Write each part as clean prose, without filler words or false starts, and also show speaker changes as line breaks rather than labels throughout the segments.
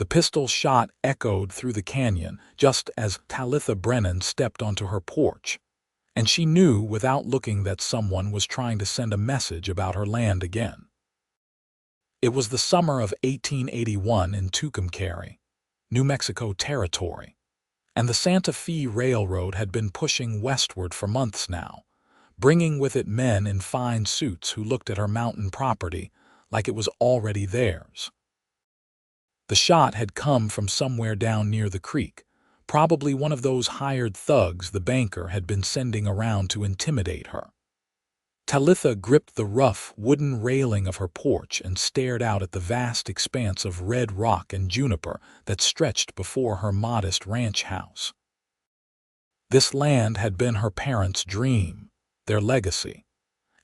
The pistol shot echoed through the canyon just as Talitha Brennan stepped onto her porch, and she knew without looking that someone was trying to send a message about her land again. It was the summer of 1881 in Tucumcari, New Mexico Territory, and the Santa Fe Railroad had been pushing westward for months now, bringing with it men in fine suits who looked at her mountain property like it was already theirs. The shot had come from somewhere down near the creek, probably one of those hired thugs the banker had been sending around to intimidate her. Talitha gripped the rough wooden railing of her porch and stared out at the vast expanse of red rock and juniper that stretched before her modest ranch house. This land had been her parents' dream, their legacy,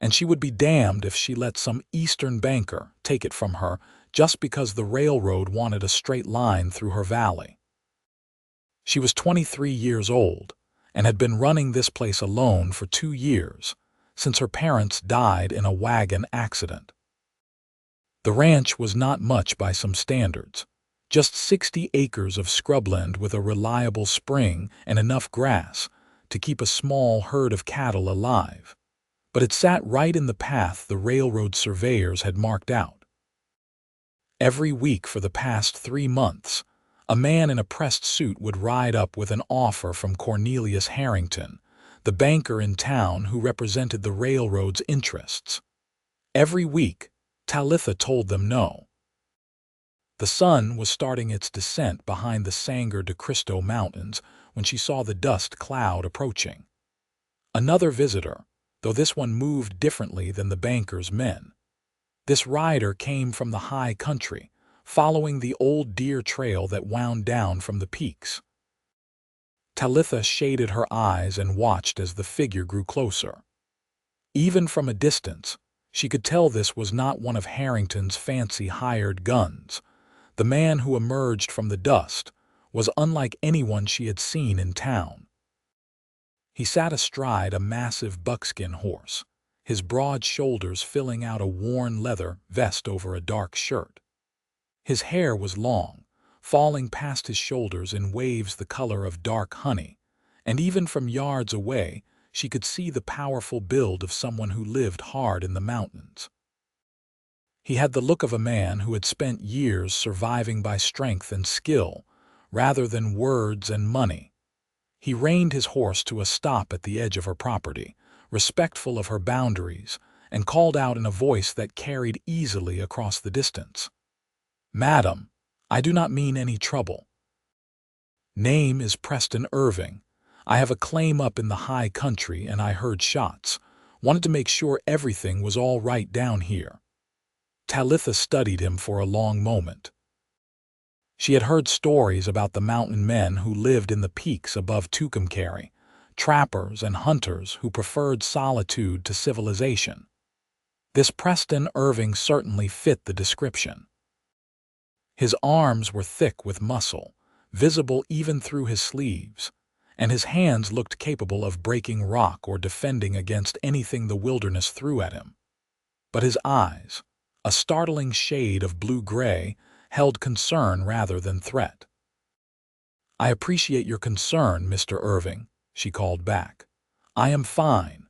and she would be damned if she let some eastern banker take it from her just because the railroad wanted a straight line through her valley. She was 23 years old and had been running this place alone for 2 years, since her parents died in a wagon accident. The ranch was not much by some standards, just 60 acres of scrubland with a reliable spring and enough grass to keep a small herd of cattle alive, but it sat right in the path the railroad surveyors had marked out. Every week for the past 3 months, a man in a pressed suit would ride up with an offer from Cornelius Harrington, the banker in town who represented the railroad's interests. Every week, Talitha told them no. The sun was starting its descent behind the Sangre de Cristo Mountains when she saw the dust cloud approaching. Another visitor, though this one moved differently than the banker's men. This rider came from the high country, following the old deer trail that wound down from the peaks. Talitha shaded her eyes and watched as the figure grew closer. Even from a distance, she could tell this was not one of Harrington's fancy hired guns. The man who emerged from the dust was unlike anyone she had seen in town. He sat astride a massive buckskin horse, his broad shoulders filling out a worn leather vest over a dark shirt. His hair was long, falling past his shoulders in waves the color of dark honey, and even from yards away she could see the powerful build of someone who lived hard in the mountains. He had the look of a man who had spent years surviving by strength and skill, rather than words and money. He reined his horse to a stop at the edge of her property, respectful of her boundaries, and called out in a voice that carried easily across the distance. "Madam, I do not mean any trouble. Name is Preston Irving. I have a claim up in the high country and I heard shots. Wanted to make sure everything was all right down here." Talitha studied him for a long moment. She had heard stories about the mountain men who lived in the peaks above Tucumcari, trappers and hunters who preferred solitude to civilization. This Preston Irving certainly fit the description. His arms were thick with muscle, visible even through his sleeves, and his hands looked capable of breaking rock or defending against anything the wilderness threw at him. But his eyes, a startling shade of blue-gray, held concern rather than threat. "I appreciate your concern, Mr. Irving," she called back. "I am fine.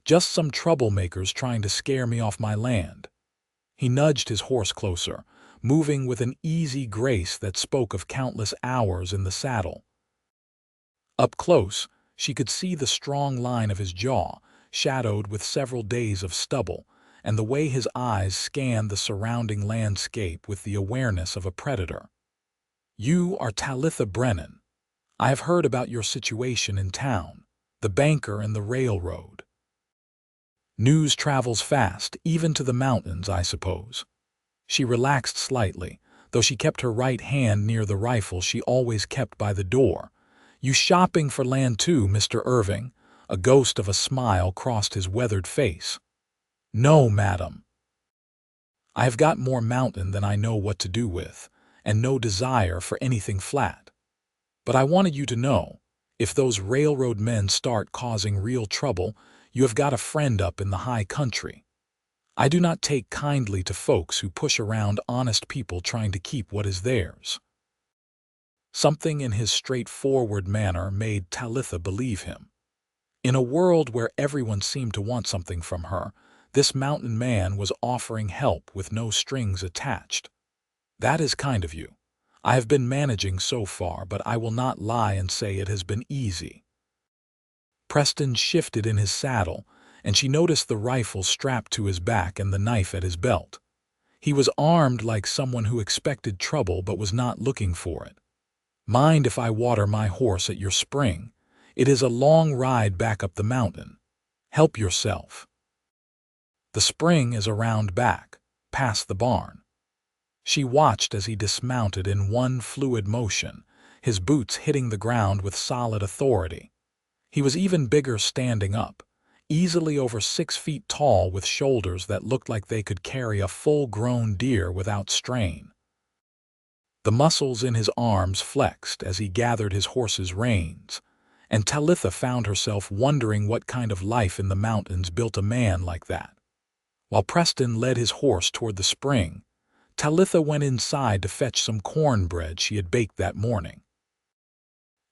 Just some troublemakers trying to scare me off my land." He nudged his horse closer, moving with an easy grace that spoke of countless hours in the saddle. Up close, she could see the strong line of his jaw, shadowed with several days of stubble, and the way his eyes scanned the surrounding landscape with the awareness of a predator. "You are Talitha Brennan. I have heard about your situation in town, the banker and the railroad. News travels fast, even to the mountains, I suppose." She relaxed slightly, though she kept her right hand near the rifle she always kept by the door. "You shopping for land too, Mr. Irving?" A ghost of a smile crossed his weathered face. "No, madam. I have got more mountain than I know what to do with, and no desire for anything flat. But I wanted you to know, if those railroad men start causing real trouble, you have got a friend up in the high country. I do not take kindly to folks who push around honest people trying to keep what is theirs." Something in his straightforward manner made Talitha believe him. In a world where everyone seemed to want something from her, this mountain man was offering help with no strings attached. "That is kind of you. I have been managing so far, but I will not lie and say it has been easy." Preston shifted in his saddle, and she noticed the rifle strapped to his back and the knife at his belt. He was armed like someone who expected trouble but was not looking for it. "Mind if I water my horse at your spring? It is a long ride back up the mountain. Help yourself." The spring is around back, past the barn. She watched as he dismounted in one fluid motion, his boots hitting the ground with solid authority. He was even bigger standing up, easily over 6 feet tall with shoulders that looked like they could carry a full-grown deer without strain. The muscles in his arms flexed as he gathered his horse's reins, and Talitha found herself wondering what kind of life in the mountains built a man like that. While Preston led his horse toward the spring, Talitha went inside to fetch some cornbread she had baked that morning.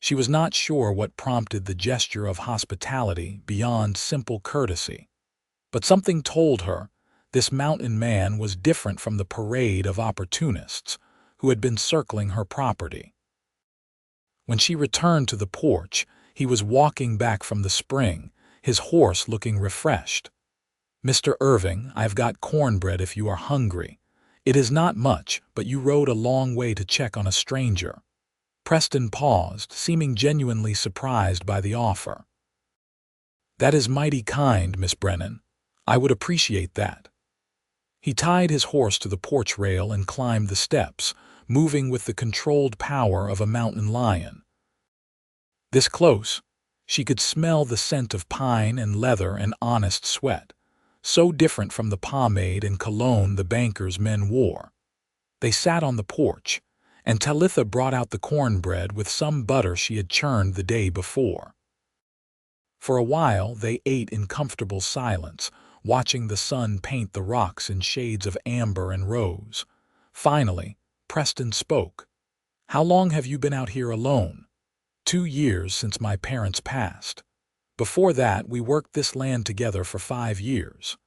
She was not sure what prompted the gesture of hospitality beyond simple courtesy, but something told her this mountain man was different from the parade of opportunists who had been circling her property. When she returned to the porch, he was walking back from the spring, his horse looking refreshed. "Mr. Irving, I've got cornbread if you are hungry. It is not much, but you rode a long way to check on a stranger." Preston paused, seeming genuinely surprised by the offer. "That is mighty kind, Miss Brennan. I would appreciate that." He tied his horse to the porch rail and climbed the steps, moving with the controlled power of a mountain lion. This close, she could smell the scent of pine and leather and honest sweat, so different from the pomade and cologne the banker's men wore. They sat on the porch, and Talitha brought out the cornbread with some butter she had churned the day before. For a while they ate in comfortable silence, watching the sun paint the rocks in shades of amber and rose. Finally, Preston spoke. "How long have you been out here alone?" 2 years since my parents passed. Before that, we worked this land together for 5 years.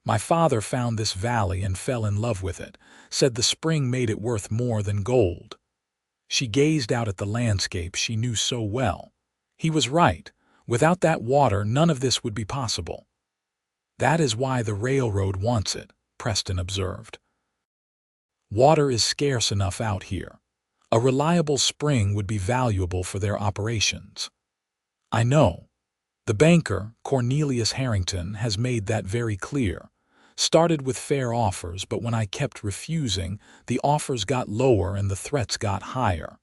My father found this valley and fell in love with it, said the spring made it worth more than gold." She gazed out at the landscape she knew so well. He was right. Without that water, none of this would be possible. "That is why the railroad wants it," Preston observed. "Water is scarce enough out here. A reliable spring would be valuable for their operations." "I know. The banker, Cornelius Harrington, has made that very clear. Started with fair offers, but when I kept refusing, the offers got lower and the threats got higher."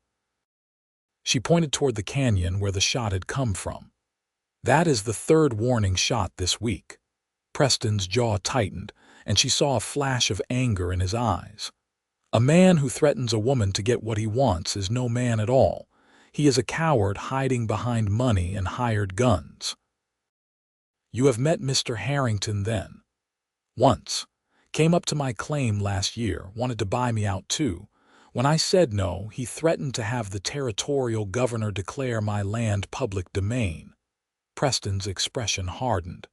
She pointed toward the canyon where the shot had come from. "That is the 3rd warning shot this week." Preston's jaw tightened, and she saw a flash of anger in his eyes. A man who threatens a woman to get what he wants is no man at all. He is a coward hiding behind money and hired guns. "You have met Mr. Harrington then?" "Once. Came up to my claim last year, wanted to buy me out too. When I said no, he threatened to have the territorial governor declare my land public domain." Preston's expression hardened.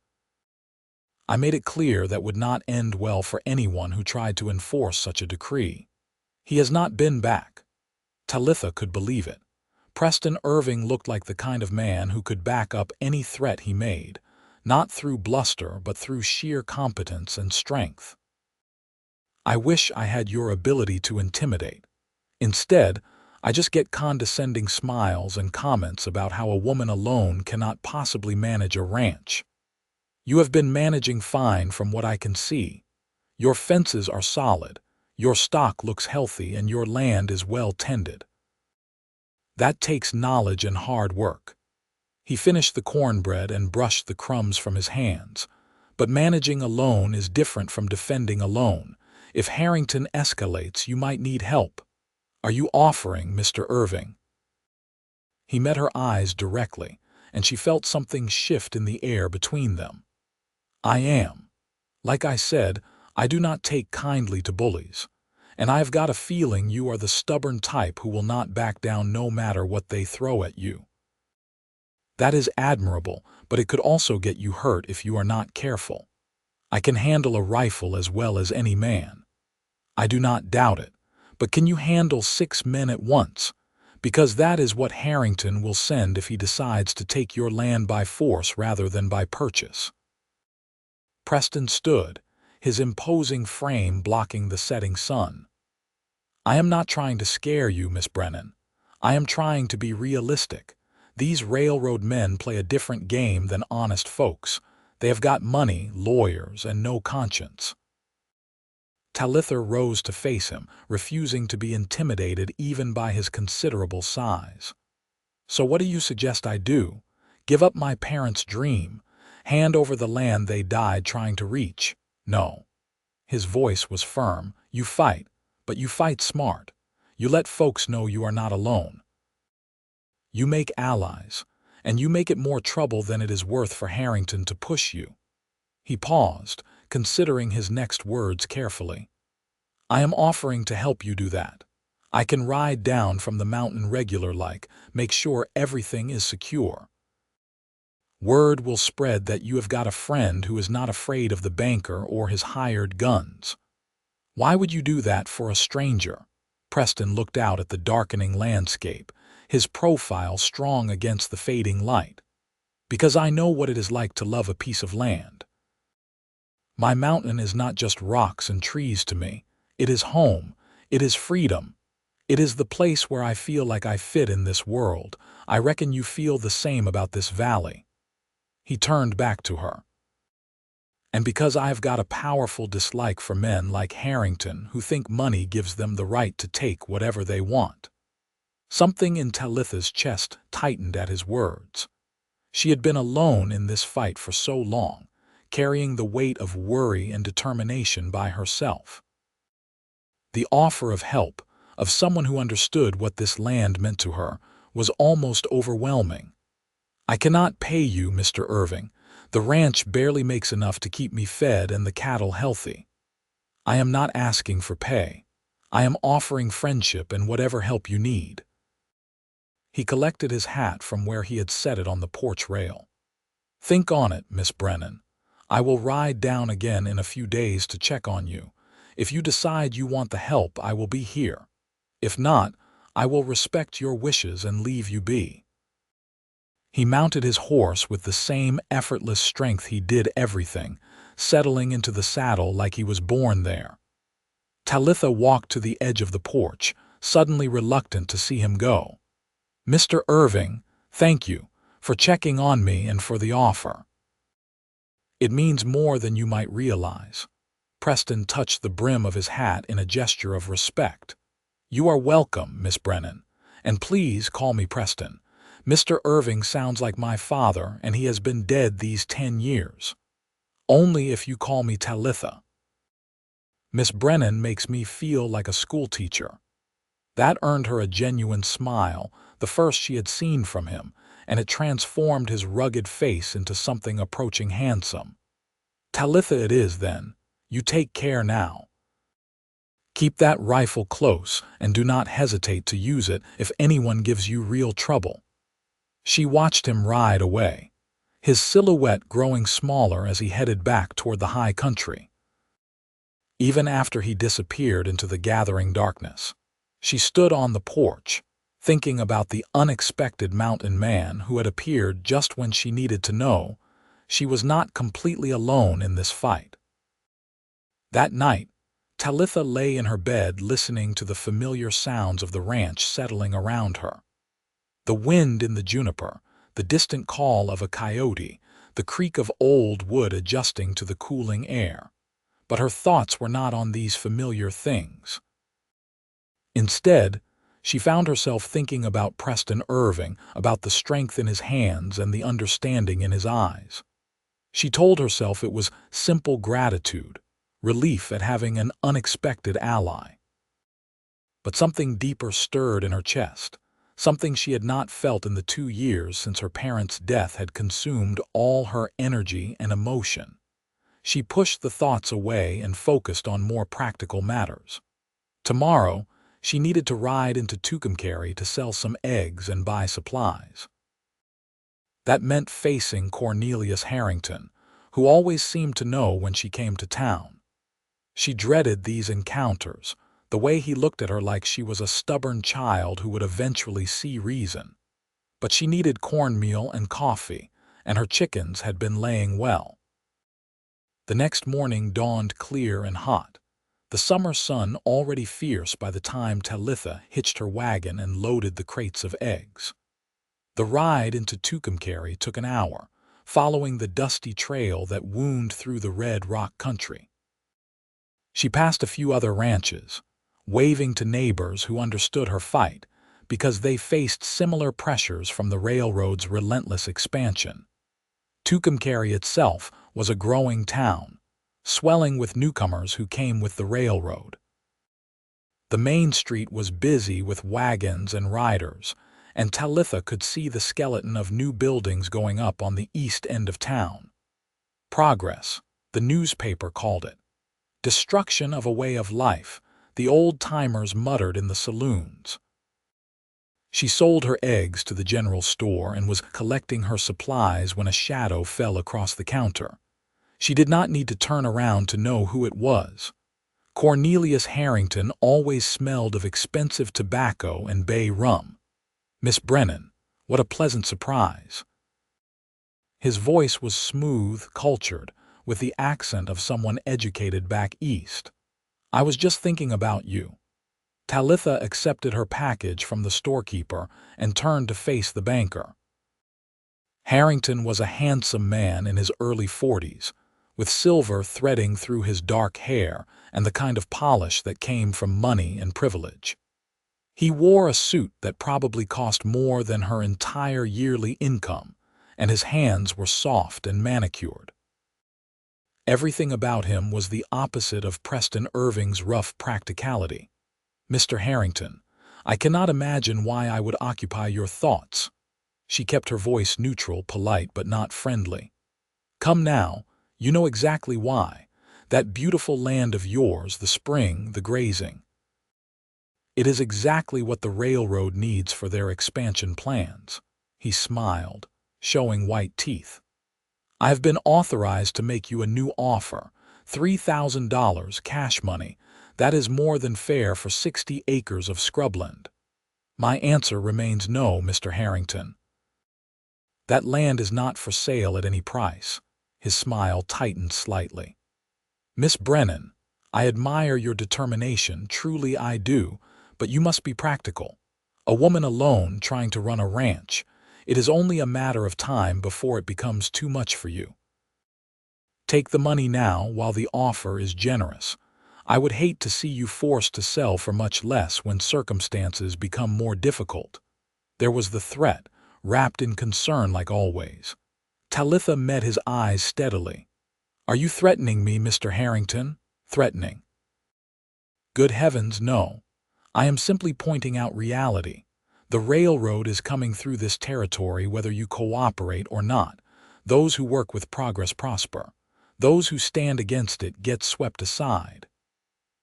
"I made it clear that would not end well for anyone who tried to enforce such a decree. He has not been back." Talitha could believe it. Preston Irving looked like the kind of man who could back up any threat he made, not through bluster but through sheer competence and strength. "I wish I had your ability to intimidate. Instead, I just get condescending smiles and comments about how a woman alone cannot possibly manage a ranch. You have been managing fine from what I can see. Your fences are solid, your stock looks healthy, and your land is well tended. That takes knowledge and hard work." He finished the cornbread and brushed the crumbs from his hands. "But managing alone is different from defending alone. If Harrington escalates, you might need help. Are you offering, Mr. Irving?" He met her eyes directly, and she felt something shift in the air between them. "I am. Like I said, I do not take kindly to bullies. and I've got a feeling you are the stubborn type who will not back down no matter what they throw at you. That is admirable, but it could also get you hurt if you are not careful. I can handle a rifle as well as any man. I do not doubt it, but can you handle 6 men at once? Because that is what Harrington will send if he decides to take your land by force rather than by purchase. Preston stood, his imposing frame blocking the setting sun. I am not trying to scare you, Miss Brennan. I am trying to be realistic. These railroad men play a different game than honest folks. They have got money, lawyers, and no conscience. Talitha rose to face him, refusing to be intimidated even by his considerable size. So what do you suggest I do? Give up my parents' dream? Hand over the land they died trying to reach? No. His voice was firm. You fight, but you fight smart. You let folks know you are not alone. You make allies, and you make it more trouble than it is worth for Harrington to push you. He paused, considering his next words carefully. I am offering to help you do that. I can ride down from the mountain regular-like, make sure everything is secure. Word will spread that you have got a friend who is not afraid of the banker or his hired guns. Why would you do that for a stranger? Preston looked out at the darkening landscape, his profile strong against the fading light. Because I know what it is like to love a piece of land. My mountain is not just rocks and trees to me. It is home. It is freedom. It is the place where I feel like I fit in this world. I reckon you feel the same about this valley. He turned back to her. And because I have got a powerful dislike for men like Harrington who think money gives them the right to take whatever they want. Something in Talitha's chest tightened at his words. She had been alone in this fight for so long, carrying the weight of worry and determination by herself. The offer of help, of someone who understood what this land meant to her, was almost overwhelming. I cannot pay you, Mr. Irving. The ranch barely makes enough to keep me fed and the cattle healthy. I am not asking for pay. I am offering friendship and whatever help you need. He collected his hat from where he had set it on the porch rail. Think on it, Miss Brennan. I will ride down again in a few days to check on you. If you decide you want the help, I will be here. If not, I will respect your wishes and leave you be. He mounted his horse with the same effortless strength he did everything, settling into the saddle like he was born there. Talitha walked to the edge of the porch, suddenly reluctant to see him go. Mr. Irving, thank you for checking on me and for the offer. It means more than you might realize. Preston touched the brim of his hat in a gesture of respect. You are welcome, Miss Brennan, and please call me Preston. Mr. Irving sounds like my father, and he has been dead these 10 years. Only if you call me Talitha. Miss Brennan makes me feel like a schoolteacher. That earned her a genuine smile, the first she had seen from him, and it transformed his rugged face into something approaching handsome. Talitha it is, then. You take care now. Keep that rifle close, and do not hesitate to use it if anyone gives you real trouble. She watched him ride away, his silhouette growing smaller as he headed back toward the high country. Even after he disappeared into the gathering darkness, she stood on the porch, thinking about the unexpected mountain man who had appeared just when she needed to know she was not completely alone in this fight. That night, Talitha lay in her bed listening to the familiar sounds of the ranch settling around her. The wind in the juniper, the distant call of a coyote, the creak of old wood adjusting to the cooling air. But her thoughts were not on these familiar things. Instead, she found herself thinking about Preston Irving, about the strength in his hands and the understanding in his eyes. She told herself it was simple gratitude, relief at having an unexpected ally. But something deeper stirred in her chest, something she had not felt in the 2 years since her parents' death had consumed all her energy and emotion. She pushed the thoughts away and focused on more practical matters. Tomorrow, she needed to ride into Tucumcari to sell some eggs and buy supplies. That meant facing Cornelius Harrington, who always seemed to know when she came to town. She dreaded these encounters, the way he looked at her like she was a stubborn child who would eventually see reason. But she needed cornmeal and coffee, and her chickens had been laying well. The next morning dawned clear and hot, the summer sun already fierce by the time Talitha hitched her wagon and loaded the crates of eggs. The ride into Tucumcari took an hour, following the dusty trail that wound through the red rock country. She passed a few other ranches, waving to neighbors who understood her fight because they faced similar pressures from the railroad's relentless expansion. Tucumcari itself was a growing town, swelling with newcomers who came with the railroad. The main street was busy with wagons and riders, and Talitha could see the skeleton of new buildings going up on the east end of town. Progress, the newspaper called it. Destruction of a way of life, the old-timers muttered in the saloons. She sold her eggs to the general store and was collecting her supplies when a shadow fell across the counter. She did not need to turn around to know who it was. Cornelius Harrington always smelled of expensive tobacco and bay rum. "Miss Brennan, what a pleasant surprise." His voice was smooth, cultured, with the accent of someone educated back east. "I was just thinking about you." Talitha accepted her package from the storekeeper and turned to face the banker. Harrington was a handsome man in his early 40s, with silver threading through his dark hair and the kind of polish that came from money and privilege. He wore a suit that probably cost more than her entire yearly income, and his hands were soft and manicured. Everything about him was the opposite of Preston Irving's rough practicality. "Mr. Harrington, I cannot imagine why I would occupy your thoughts." She kept her voice neutral, polite, but not friendly. "Come now, you know exactly why. That beautiful land of yours, the spring, the grazing. It is exactly what the railroad needs for their expansion plans." He smiled, showing white teeth. "I have been authorized to make you a new offer, $3,000 cash money. That is more than fair for 60 acres of scrubland." "My answer remains no, Mr. Harrington. That land is not for sale at any price." His smile tightened slightly. "Miss Brennan, I admire your determination, truly I do, but you must be practical. A woman alone trying to run a ranch, it is only a matter of time before it becomes too much for you. Take the money now while the offer is generous. I would hate to see you forced to sell for much less when circumstances become more difficult." There was the threat, wrapped in concern like always. Talitha met his eyes steadily. "Are you threatening me, Mr. Harrington?" "Threatening? Good heavens, no. I am simply pointing out reality. The railroad is coming through this territory whether you cooperate or not. Those who work with progress prosper. Those who stand against it get swept aside."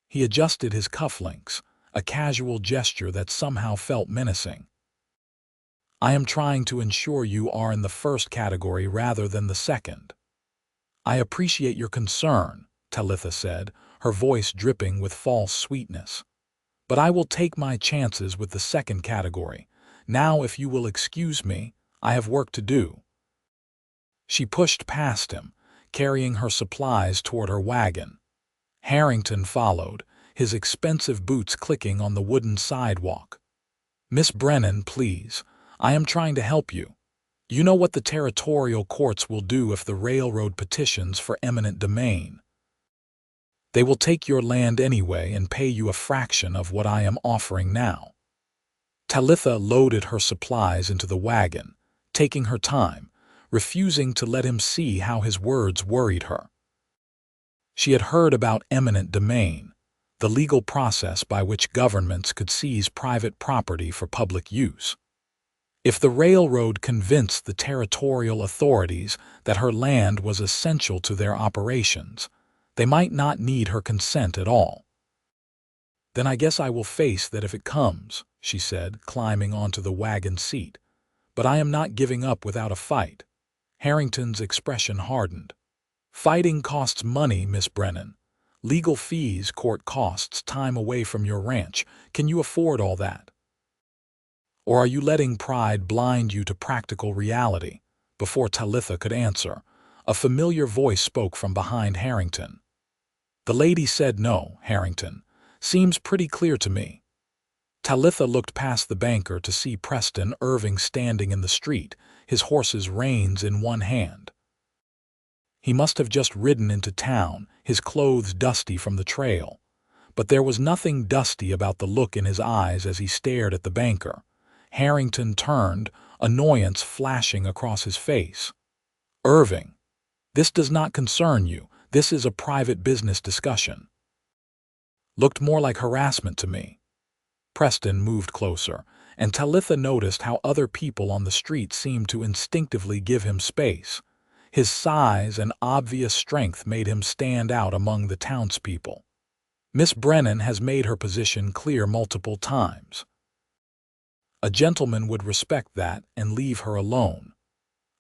He adjusted his cufflinks, a casual gesture that somehow felt menacing. "I am trying to ensure you are in the first category rather than the second." "I appreciate your concern," Talitha said, her voice dripping with false sweetness. "But I will take my chances with the second category. Now, if you will excuse me, I have work to do." She pushed past him, carrying her supplies toward her wagon. Harrington followed, his expensive boots clicking on the wooden sidewalk. "Miss Brennan, please. I am trying to help you. You know what the territorial courts will do if the railroad petitions for eminent domain. They will take your land anyway and pay you a fraction of what I am offering now." Talitha loaded her supplies into the wagon, taking her time, refusing to let him see how his words worried her. She had heard about eminent domain, the legal process by which governments could seize private property for public use. If the railroad convinced the territorial authorities that her land was essential to their operations, they might not need her consent at all. Then I guess I will face that if it comes, she said, climbing onto the wagon seat. But I am not giving up without a fight. Harrington's expression hardened. Fighting costs money, Miss Brennan. Legal fees, court costs, time away from your ranch. Can you afford all that? Or are you letting pride blind you to practical reality? Before Talitha could answer, a familiar voice spoke from behind Harrington. The lady said no, Harrington. Seems pretty clear to me. Talitha looked past the banker to see Preston Irving standing in the street, his horse's reins in one hand. He must have just ridden into town, his clothes dusty from the trail. But there was nothing dusty about the look in his eyes as he stared at the banker. Harrington turned, annoyance flashing across his face. Irving, this does not concern you. This is a private business discussion. Looked more like harassment to me. Preston moved closer, and Talitha noticed how other people on the street seemed to instinctively give him space. His size and obvious strength made him stand out among the townspeople. Miss Brennan has made her position clear multiple times. A gentleman would respect that and leave her alone.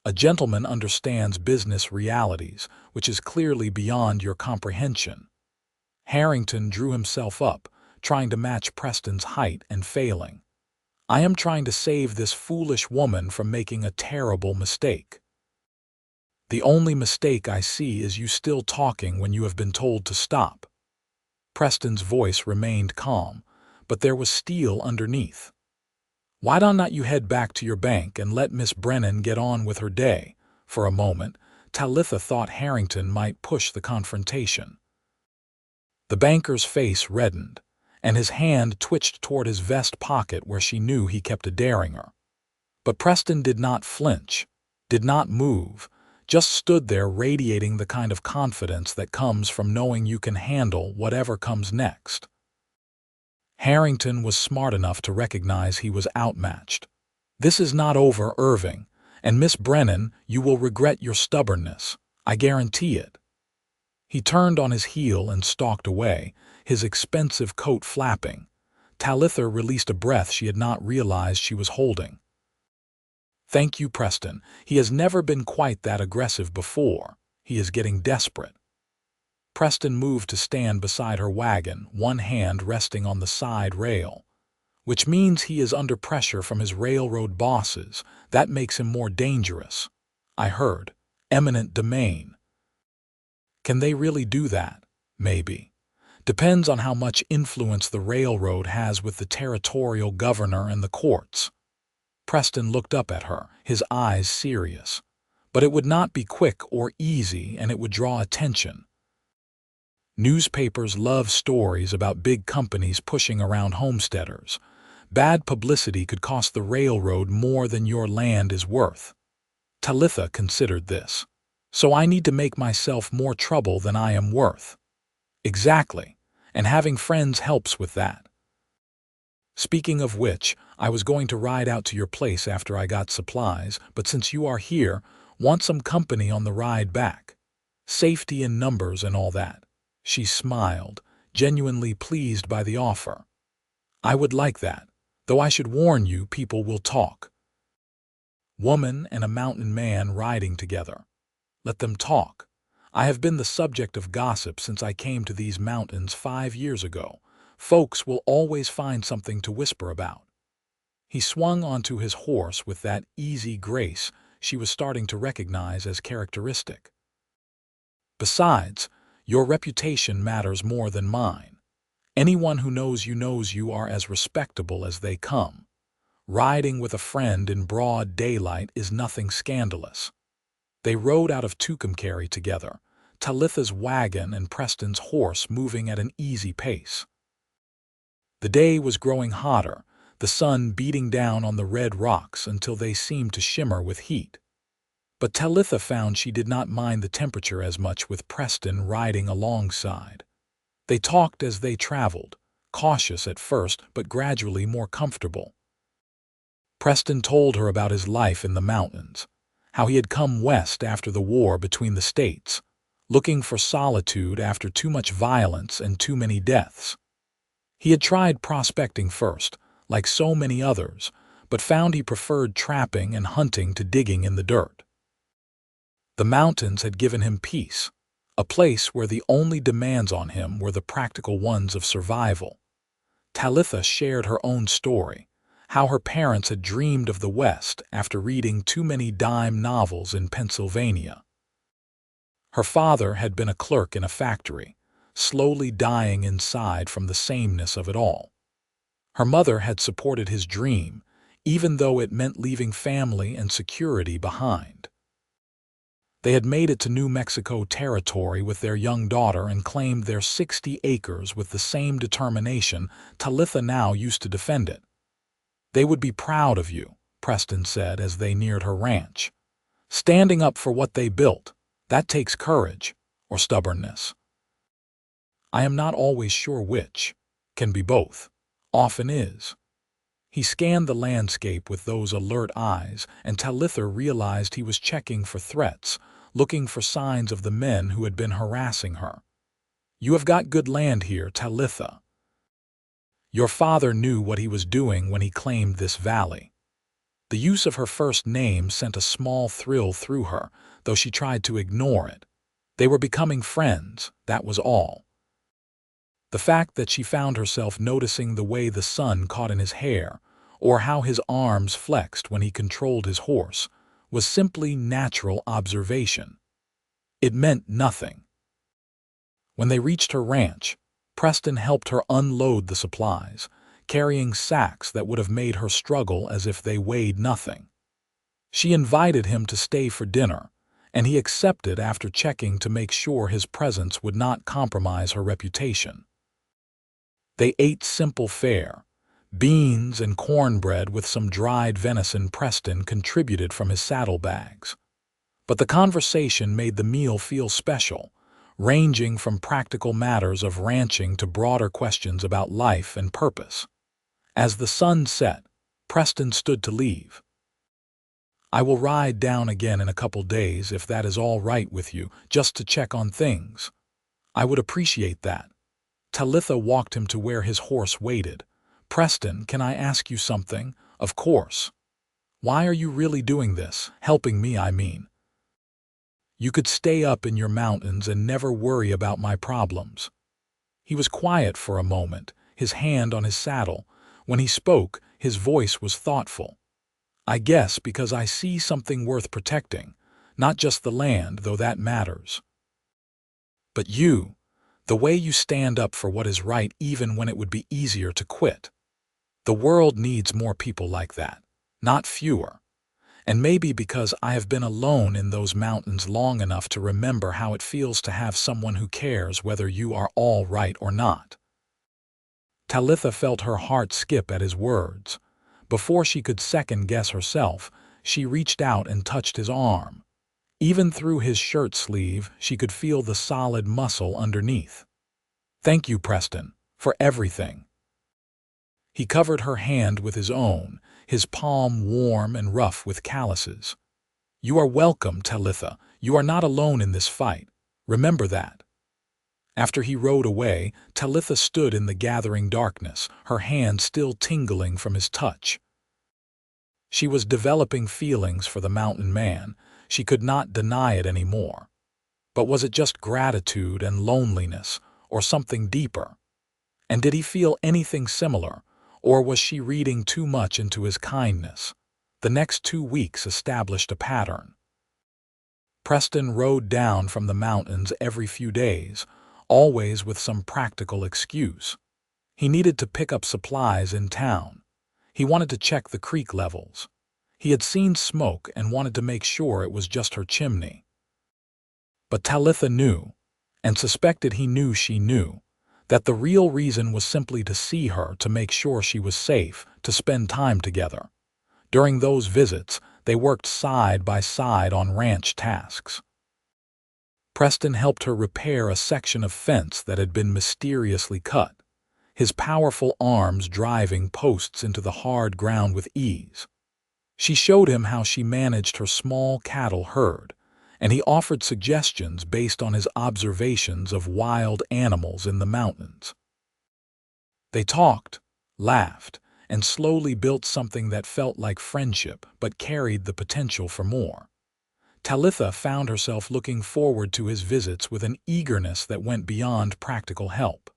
A gentleman understands business realities, which is clearly beyond your comprehension. Harrington drew himself up, trying to match Preston's height and failing. I am trying to save this foolish woman from making a terrible mistake. The only mistake I see is you still talking when you have been told to stop. Preston's voice remained calm, but there was steel underneath. Why don't you head back to your bank and let Miss Brennan get on with her day? For a moment, Talitha thought Harrington might push the confrontation. The banker's face reddened, and his hand twitched toward his vest pocket where she knew he kept a derringer. But Preston did not flinch, did not move, just stood there radiating the kind of confidence that comes from knowing you can handle whatever comes next. Harrington was smart enough to recognize he was outmatched. This is not over, Irving, and Miss Brennan, you will regret your stubbornness. I guarantee it. He turned on his heel and stalked away, his expensive coat flapping. Talitha released a breath she had not realized she was holding. Thank you, Preston. He has never been quite that aggressive before. He is getting desperate. Preston moved to stand beside her wagon, one hand resting on the side rail. Which means he is under pressure from his railroad bosses. That makes him more dangerous. I heard. Eminent domain. Can they really do that? Maybe. Depends on how much influence the railroad has with the territorial governor and the courts. Preston looked up at her, his eyes serious. But it would not be quick or easy, and it would draw attention. Newspapers love stories about big companies pushing around homesteaders. Bad publicity could cost the railroad more than your land is worth. Talitha considered this. So I need to make myself more trouble than I am worth. Exactly, and having friends helps with that. Speaking of which, I was going to ride out to your place after I got supplies, but since you are here, want some company on the ride back. Safety in numbers and all that. She smiled, genuinely pleased by the offer. I would like that, though I should warn you people will talk. Woman and a mountain man riding together. Let them talk. I have been the subject of gossip since I came to these mountains 5 years ago. Folks will always find something to whisper about. He swung onto his horse with that easy grace she was starting to recognize as characteristic. Besides, your reputation matters more than mine. Anyone who knows you are as respectable as they come. Riding with a friend in broad daylight is nothing scandalous. They rode out of Tucumcari together, Talitha's wagon and Preston's horse moving at an easy pace. The day was growing hotter, the sun beating down on the red rocks until they seemed to shimmer with heat. But Talitha found she did not mind the temperature as much with Preston riding alongside. They talked as they traveled, cautious at first but gradually more comfortable. Preston told her about his life in the mountains, how he had come west after the war between the states, looking for solitude after too much violence and too many deaths. He had tried prospecting first, like so many others, but found he preferred trapping and hunting to digging in the dirt. The mountains had given him peace, a place where the only demands on him were the practical ones of survival. Talitha shared her own story, how her parents had dreamed of the West after reading too many dime novels in Pennsylvania. Her father had been a clerk in a factory, slowly dying inside from the sameness of it all. Her mother had supported his dream, even though it meant leaving family and security behind. They had made it to New Mexico territory with their young daughter and claimed their 60 acres with the same determination Talitha now used to defend it. "They would be proud of you," Preston said as they neared her ranch. "Standing up for what they built, that takes courage or stubbornness." "I am not always sure which. Can be both. Often is." He scanned the landscape with those alert eyes, and Talitha realized he was checking for threats, looking for signs of the men who had been harassing her. "You have got good land here, Talitha. Your father knew what he was doing when he claimed this valley." The use of her first name sent a small thrill through her, though she tried to ignore it. They were becoming friends, that was all. The fact that she found herself noticing the way the sun caught in his hair, or how his arms flexed when he controlled his horse, was simply natural observation. It meant nothing. When they reached her ranch, Preston helped her unload the supplies, carrying sacks that would have made her struggle as if they weighed nothing. She invited him to stay for dinner, and he accepted after checking to make sure his presence would not compromise her reputation. They ate simple fare, beans and cornbread with some dried venison Preston contributed from his saddlebags. But the conversation made the meal feel special, ranging from practical matters of ranching to broader questions about life and purpose. As the sun set, Preston stood to leave. "I will ride down again in a couple days if that is all right with you, just to check on things." "I would appreciate that." Talitha walked him to where his horse waited. "Preston, can I ask you something?" "Of course." "Why are you really doing this? Helping me, I mean." "You could stay up in your mountains and never worry about my problems." He was quiet for a moment, his hand on his saddle. When he spoke, his voice was thoughtful. "I guess because I see something worth protecting, not just the land, though that matters. But you, the way you stand up for what is right even when it would be easier to quit. The world needs more people like that, not fewer. And maybe because I have been alone in those mountains long enough to remember how it feels to have someone who cares whether you are all right or not." Talitha felt her heart skip at his words. Before she could second-guess herself, she reached out and touched his arm. Even through his shirt sleeve, she could feel the solid muscle underneath. "Thank you, Preston, for everything." He covered her hand with his own, his palm warm and rough with calluses. "You are welcome, Talitha. You are not alone in this fight. Remember that." After he rode away, Talitha stood in the gathering darkness, her hand still tingling from his touch. She was developing feelings for the mountain man. She could not deny it anymore. But was it just gratitude and loneliness, or something deeper? And did he feel anything similar? Or was she reading too much into his kindness? The next 2 weeks established a pattern. Preston rode down from the mountains every few days, always with some practical excuse. He needed to pick up supplies in town. He wanted to check the creek levels. He had seen smoke and wanted to make sure it was just her chimney. But Talitha knew, and suspected he knew she knew, that the real reason was simply to see her, to make sure she was safe, to spend time together. During those visits, they worked side by side on ranch tasks. Preston helped her repair a section of fence that had been mysteriously cut, his powerful arms driving posts into the hard ground with ease. She showed him how she managed her small cattle herd, and he offered suggestions based on his observations of wild animals in the mountains. They talked, laughed, and slowly built something that felt like friendship but carried the potential for more. Talitha found herself looking forward to his visits with an eagerness that went beyond practical help.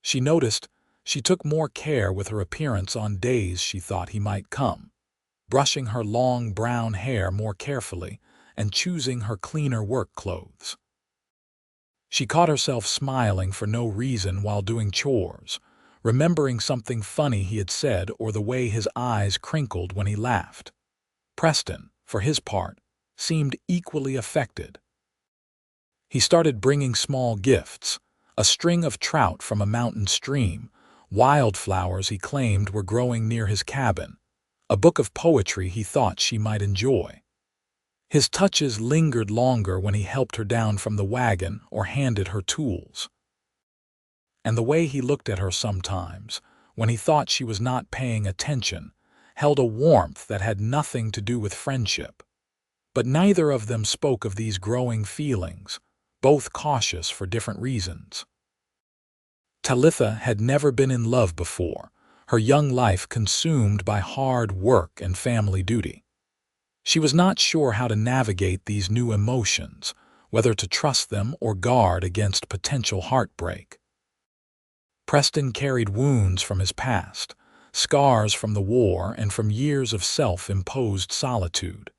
She noticed she took more care with her appearance on days she thought he might come, brushing her long brown hair more carefully and choosing her cleaner work clothes. She caught herself smiling for no reason while doing chores, remembering something funny he had said or the way his eyes crinkled when he laughed. Preston, for his part, seemed equally affected. He started bringing small gifts, a string of trout from a mountain stream, wildflowers he claimed were growing near his cabin, a book of poetry he thought she might enjoy. His touches lingered longer when he helped her down from the wagon or handed her tools. And the way he looked at her sometimes, when he thought she was not paying attention, held a warmth that had nothing to do with friendship. But neither of them spoke of these growing feelings, both cautious for different reasons. Talitha had never been in love before, her young life consumed by hard work and family duty. She was not sure how to navigate these new emotions, whether to trust them or guard against potential heartbreak. Preston carried wounds from his past, scars from the war and from years of self-imposed solitude.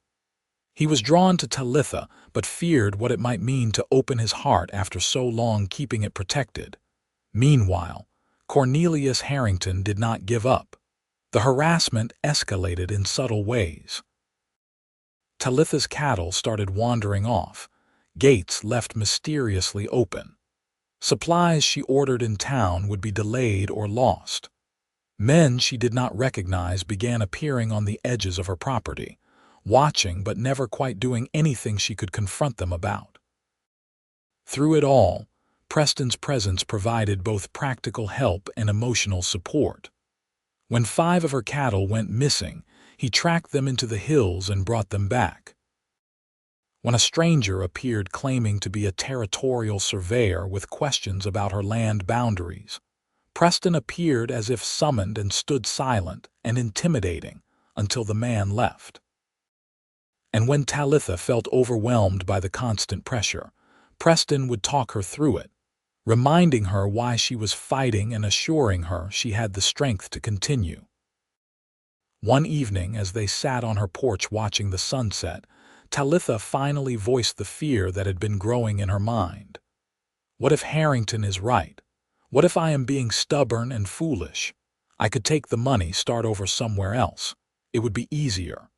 He was drawn to Talitha, but feared what it might mean to open his heart after so long keeping it protected. Meanwhile, Cornelius Harrington did not give up. The harassment escalated in subtle ways. Talitha's cattle started wandering off, gates left mysteriously open. Supplies she ordered in town would be delayed or lost. Men she did not recognize began appearing on the edges of her property, watching but never quite doing anything she could confront them about. Through it all, Preston's presence provided both practical help and emotional support. When 5 of her cattle went missing, he tracked them into the hills and brought them back. When a stranger appeared claiming to be a territorial surveyor with questions about her land boundaries, Preston appeared as if summoned and stood silent and intimidating until the man left. And when Talitha felt overwhelmed by the constant pressure, Preston would talk her through it, reminding her why she was fighting and assuring her she had the strength to continue. One evening, as they sat on her porch watching the sunset, Talitha finally voiced the fear that had been growing in her mind. What if Harrington is right? What if I am being stubborn and foolish? I could take the money, start over somewhere else. It would be easier.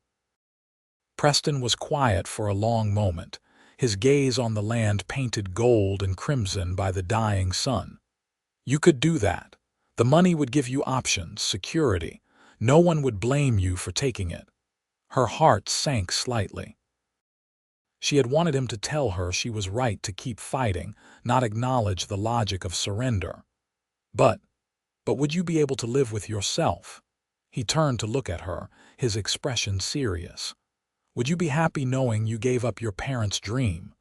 Preston was quiet for a long moment, his gaze on the land painted gold and crimson by the dying sun. You could do that. The money would give you options, security. No one would blame you for taking it. Her heart sank slightly. She had wanted him to tell her she was right to keep fighting, not acknowledge the logic of surrender. But would you be able to live with yourself? He turned to look at her, his expression serious. Would you be happy knowing you gave up your parents' dream?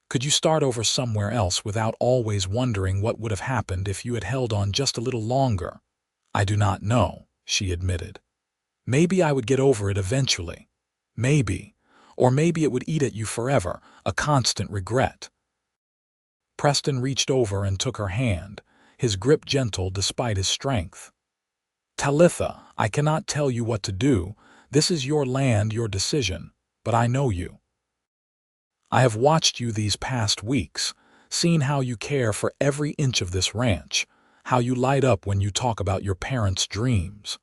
Could you start over somewhere else without always wondering what would have happened if you had held on just a little longer? I do not know, she admitted. Maybe I would get over it eventually. Maybe. Or maybe it would eat at you forever, a constant regret. Preston reached over and took her hand, his grip gentle despite his strength. Talitha, I cannot tell you what to do. This is your land, your decision, but I know you. I have watched you these past weeks, seen how you care for every inch of this ranch, how you light up when you talk about your parents' dreams.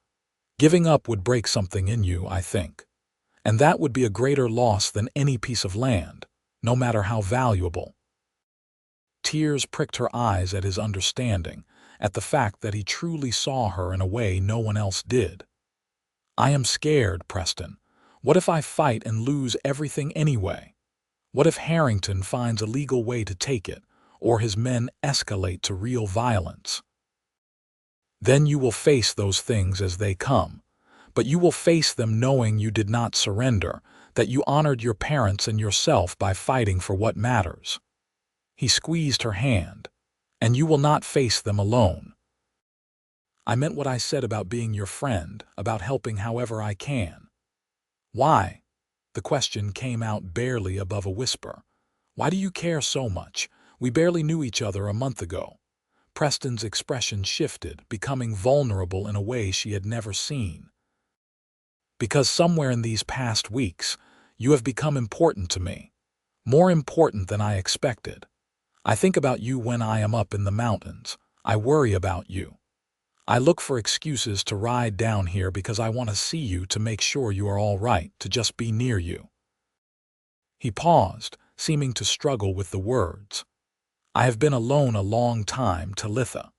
Giving up would break something in you, I think. And that would be a greater loss than any piece of land, no matter how valuable. Tears pricked her eyes at his understanding, at the fact that he truly saw her in a way no one else did. I am scared, Preston. What if I fight and lose everything anyway? What if Harrington finds a legal way to take it, or his men escalate to real violence? Then you will face those things as they come. But you will face them knowing you did not surrender, that you honored your parents and yourself by fighting for what matters. He squeezed her hand. And you will not face them alone. I meant what I said about being your friend, about helping however I can." "Why?" The question came out barely above a whisper. "Why do you care so much? We barely knew each other a month ago." Preston's expression shifted, becoming vulnerable in a way she had never seen. "Because somewhere in these past weeks, you have become important to me. More important than I expected. I think about you when I am up in the mountains. I worry about you. I look for excuses to ride down here because I want to see you, to make sure you are all right, to just be near you." He paused, seeming to struggle with the words. "I have been alone a long time, Talitha.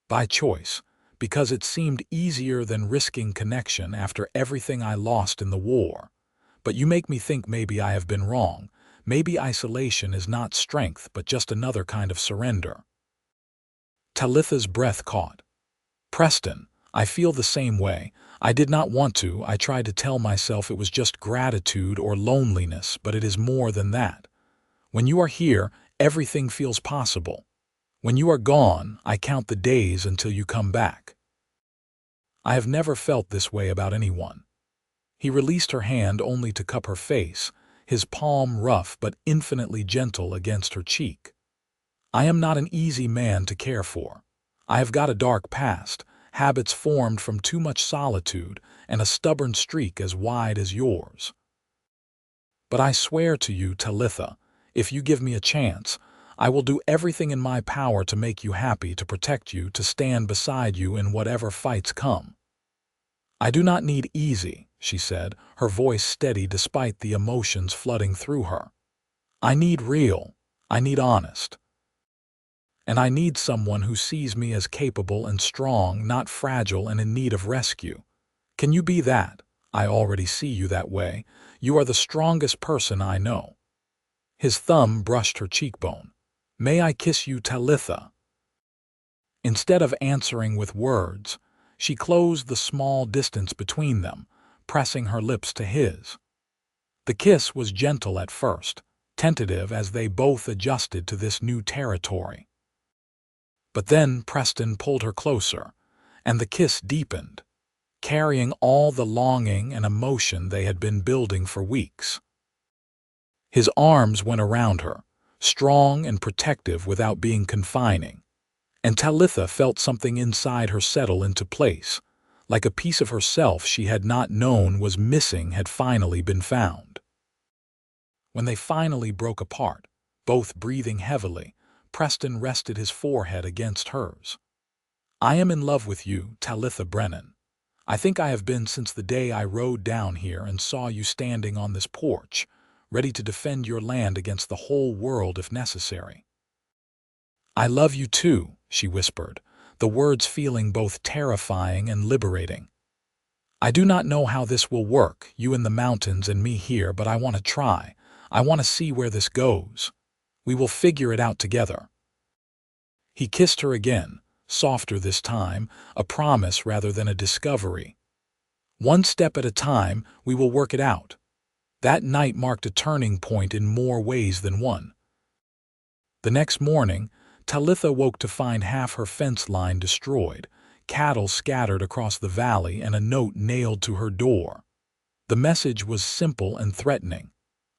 By choice, because it seemed easier than risking connection after everything I lost in the war. But you make me think maybe I have been wrong. Maybe isolation is not strength but just another kind of surrender." Talitha's breath caught. "Preston, I feel the same way. I did not want to. I tried to tell myself it was just gratitude or loneliness, but it is more than that. When you are here, everything feels possible. When you are gone, I count the days until you come back. I have never felt this way about anyone." He released her hand only to cup her face, his palm rough but infinitely gentle against her cheek. "I am not an easy man to care for. I have got a dark past, habits formed from too much solitude, and a stubborn streak as wide as yours. But I swear to you, Talitha, if you give me a chance, I will do everything in my power to make you happy, to protect you, to stand beside you in whatever fights come." "I do not need easy," she said, her voice steady despite the emotions flooding through her. "I need real. I need honest. And I need someone who sees me as capable and strong, not fragile and in need of rescue. Can you be that? I already see you that way. You are the strongest person I know." His thumb brushed her cheekbone. "May I kiss you, Talitha?" Instead of answering with words, she closed the small distance between them, pressing her lips to his. The kiss was gentle at first, tentative as they both adjusted to this new territory. But then Preston pulled her closer, and the kiss deepened, carrying all the longing and emotion they had been building for weeks. His arms went around her, strong and protective without being confining, and Talitha felt something inside her settle into place, like a piece of herself she had not known was missing had finally been found. When they finally broke apart, both breathing heavily, Preston rested his forehead against hers. "I am in love with you, Talitha Brennan. I think I have been since the day I rode down here and saw you standing on this porch, ready to defend your land against the whole world if necessary." "I love you too," she whispered, the words feeling both terrifying and liberating. "I do not know how this will work, you in the mountains and me here, but I want to try. I want to see where this goes. We will figure it out together." He kissed her again, softer this time, a promise rather than a discovery. "One step at a time, we will work it out." That night marked a turning point in more ways than one. The next morning, Talitha woke to find half her fence line destroyed, cattle scattered across the valley, and a note nailed to her door. The message was simple and threatening.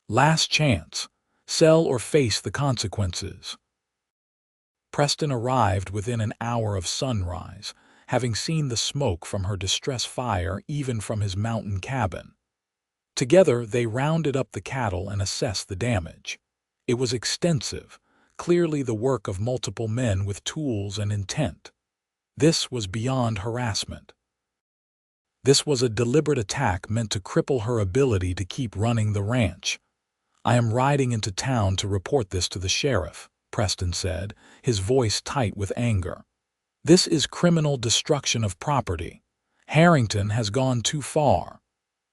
"Last chance. Sell or face the consequences." Preston arrived within an hour of sunrise, having seen the smoke from her distress fire even from his mountain cabin. Together they rounded up the cattle and assessed the damage. It was extensive, clearly the work of multiple men with tools and intent. This was beyond harassment. This was a deliberate attack meant to cripple her ability to keep running the ranch. "I am riding into town to report this to the sheriff," Preston said, his voice tight with anger. "This is criminal destruction of property. Harrington has gone too far.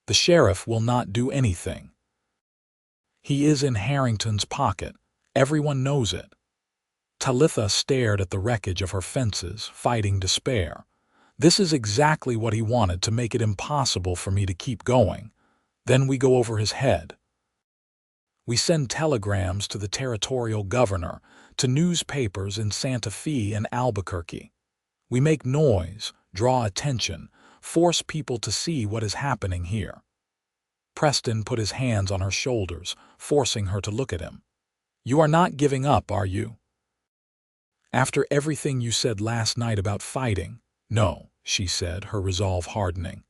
The sheriff will not do anything. He is in Harrington's pocket. Everyone knows it." Talitha stared at the wreckage of her fences, fighting despair. "This is exactly what he wanted, to make it impossible for me to keep going. Then we go over his head. We send telegrams to the territorial governor, to newspapers in Santa Fe and Albuquerque. We make noise, draw attention, force people to see what is happening here. Preston put his hands on her shoulders, forcing her to look at him. You are not giving up, are you? After everything you said last night about fighting? No, she said, her resolve hardening.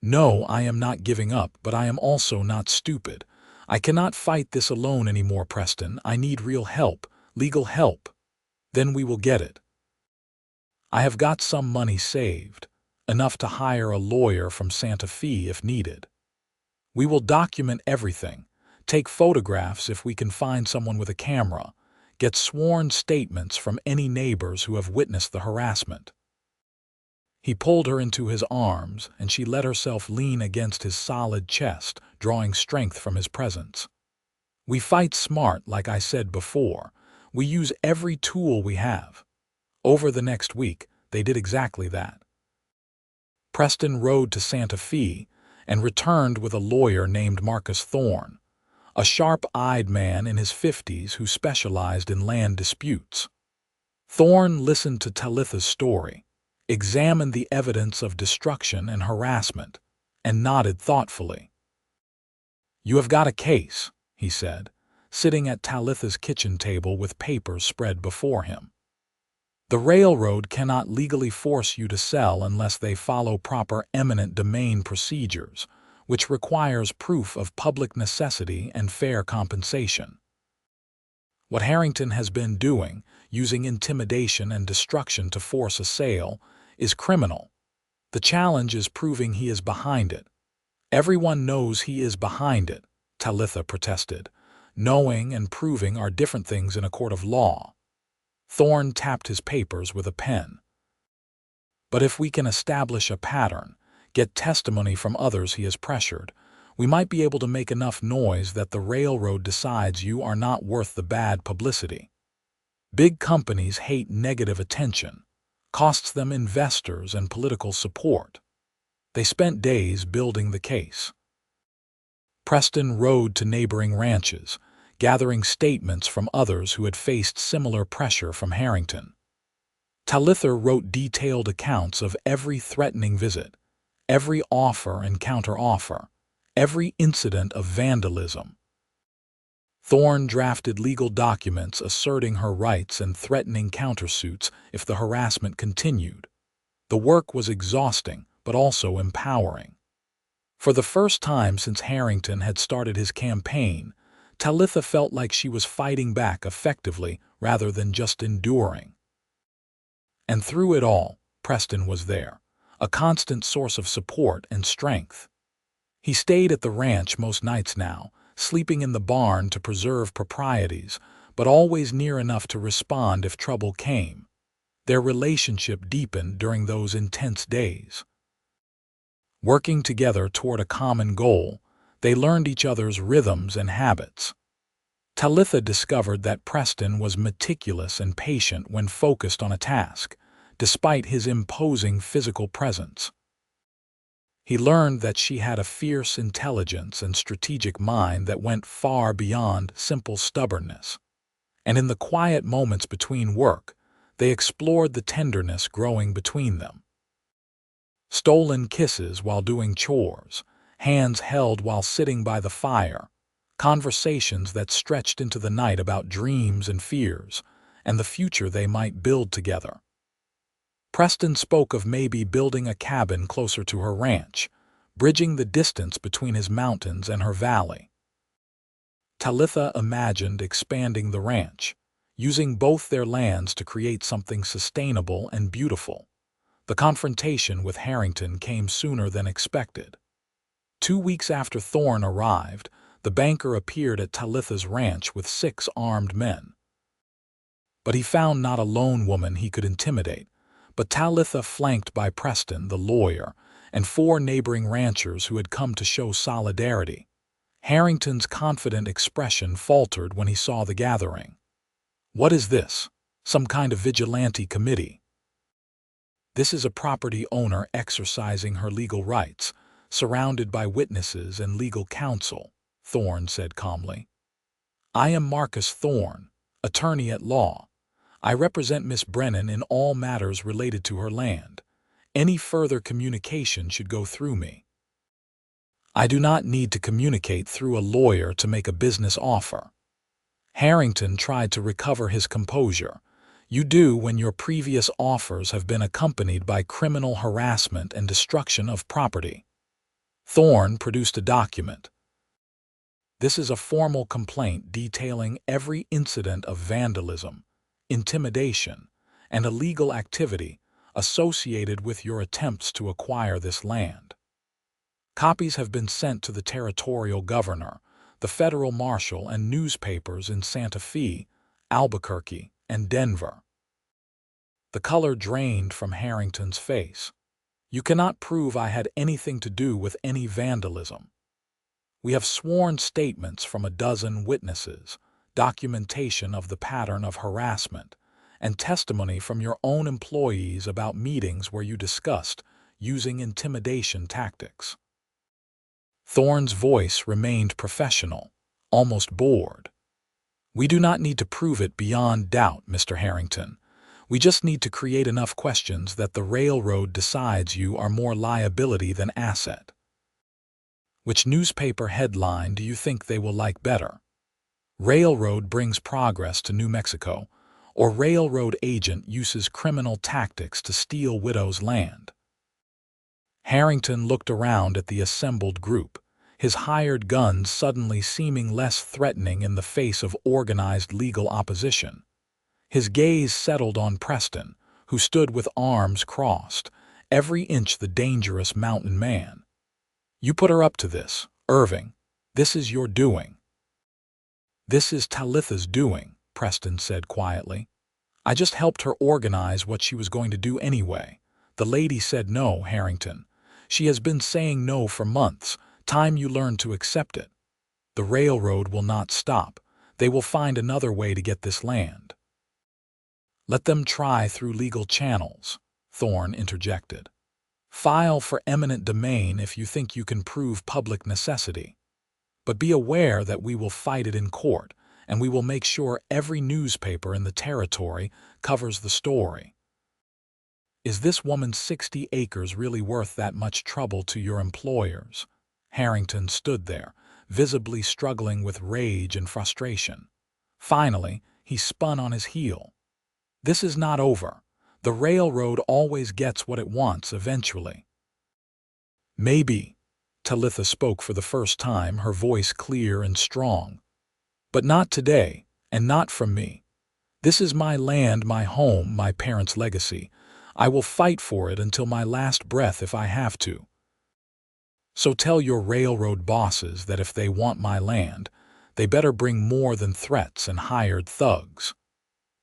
No, I am not giving up, but I am also not stupid. I cannot fight this alone anymore, Preston. I need real help, legal help. Then we will get it. I have got some money saved, enough to hire a lawyer from Santa Fe if needed. We will document everything, take photographs if we can find someone with a camera, get sworn statements from any neighbors who have witnessed the harassment. He pulled her into his arms, and she let herself lean against his solid chest, drawing strength from his presence. We fight smart, like I said before. We use every tool we have. Over the next week, they did exactly that. Preston rode to Santa Fe and returned with a lawyer named Marcus Thorne, a sharp-eyed man in his 50s who specialized in land disputes. Thorne listened to Talitha's story, examined the evidence of destruction and harassment, and nodded thoughtfully. You have got a case, he said, sitting at Talitha's kitchen table with papers spread before him. The railroad cannot legally force you to sell unless they follow proper eminent domain procedures, which requires proof of public necessity and fair compensation. What Harrington has been doing, using intimidation and destruction to force a sale, is criminal. The challenge is proving he is behind it. Everyone knows he is behind it, Talitha protested. Knowing and proving are different things in a court of law. Thorne tapped his papers with a pen. But if we can establish a pattern, get testimony from others he has pressured, we might be able to make enough noise that the railroad decides you are not worth the bad publicity. Big companies hate negative attention, costs them investors and political support. They spent days building the case. Preston rode to neighboring ranches, gathering statements from others who had faced similar pressure from Harrington. Talitha wrote detailed accounts of every threatening visit, every offer and counter-offer, every incident of vandalism. Thorne drafted legal documents asserting her rights and threatening countersuits if the harassment continued. The work was exhausting, but also empowering. For the first time since Harrington had started his campaign, Talitha felt like she was fighting back effectively rather than just enduring. And through it all, Preston was there, a constant source of support and strength. He stayed at the ranch most nights now, sleeping in the barn to preserve proprieties, but always near enough to respond if trouble came. Their relationship deepened during those intense days. Working together toward a common goal, they learned each other's rhythms and habits. Talitha discovered that Preston was meticulous and patient when focused on a task, despite his imposing physical presence. He learned that she had a fierce intelligence and strategic mind that went far beyond simple stubbornness. And in the quiet moments between work, they explored the tenderness growing between them. Stolen kisses while doing chores, hands held while sitting by the fire, conversations that stretched into the night about dreams and fears, and the future they might build together. Preston spoke of maybe building a cabin closer to her ranch, bridging the distance between his mountains and her valley. Talitha imagined expanding the ranch, using both their lands to create something sustainable and beautiful. The confrontation with Harrington came sooner than expected. 2 weeks after Thorne arrived, the banker appeared at Talitha's ranch with 6 armed men. But he found not a lone woman he could intimidate, but Talitha flanked by Preston, the lawyer, and 4 neighboring ranchers who had come to show solidarity. Harrington's confident expression faltered when he saw the gathering. What is this? Some kind of vigilante committee? This is a property owner exercising her legal rights, surrounded by witnesses and legal counsel, Thorne said calmly. I am Marcus Thorne, attorney at law. I represent Miss Brennan in all matters related to her land. Any further communication should go through me. I do not need to communicate through a lawyer to make a business offer. Harrington tried to recover his composure. You do when your previous offers have been accompanied by criminal harassment and destruction of property. Thorne produced a document. This is a formal complaint detailing every incident of vandalism, intimidation, and illegal activity associated with your attempts to acquire this land. Copies have been sent to the territorial governor, the federal marshal, and newspapers in Santa Fe, Albuquerque, and Denver. The color drained from Harrington's face. You cannot prove I had anything to do with any vandalism. We have sworn statements from a dozen witnesses, documentation of the pattern of harassment, and testimony from your own employees about meetings where you discussed using intimidation tactics. Thorne's voice remained professional, almost bored. We do not need to prove it beyond doubt, Mr. Harrington. We just need to create enough questions that the railroad decides you are more liability than asset. Which newspaper headline do you think they will like better? Railroad brings progress to New Mexico, or railroad agent uses criminal tactics to steal widow's land? Harrington looked around at the assembled group, his hired guns suddenly seeming less threatening in the face of organized legal opposition. His gaze settled on Preston, who stood with arms crossed, every inch the dangerous mountain man. You put her up to this, Irving. This is your doing. This is Talitha's doing, Preston said quietly. I just helped her organize what she was going to do anyway. The lady said no, Harrington. She has been saying no for months. Time you learn to accept it. The railroad will not stop. They will find another way to get this land. Let them try through legal channels, Thorne interjected. File for eminent domain if you think you can prove public necessity. But be aware that we will fight it in court, and we will make sure every newspaper in the territory covers the story. Is this woman's 60 acres really worth that much trouble to your employers? Harrington stood there, visibly struggling with rage and frustration. Finally, he spun on his heel. This is not over. The railroad always gets what it wants eventually. Maybe. Talitha spoke for the first time, her voice clear and strong. But not today, and not from me. This is my land, my home, my parents' legacy. I will fight for it until my last breath if I have to. So tell your railroad bosses that if they want my land, they better bring more than threats and hired thugs.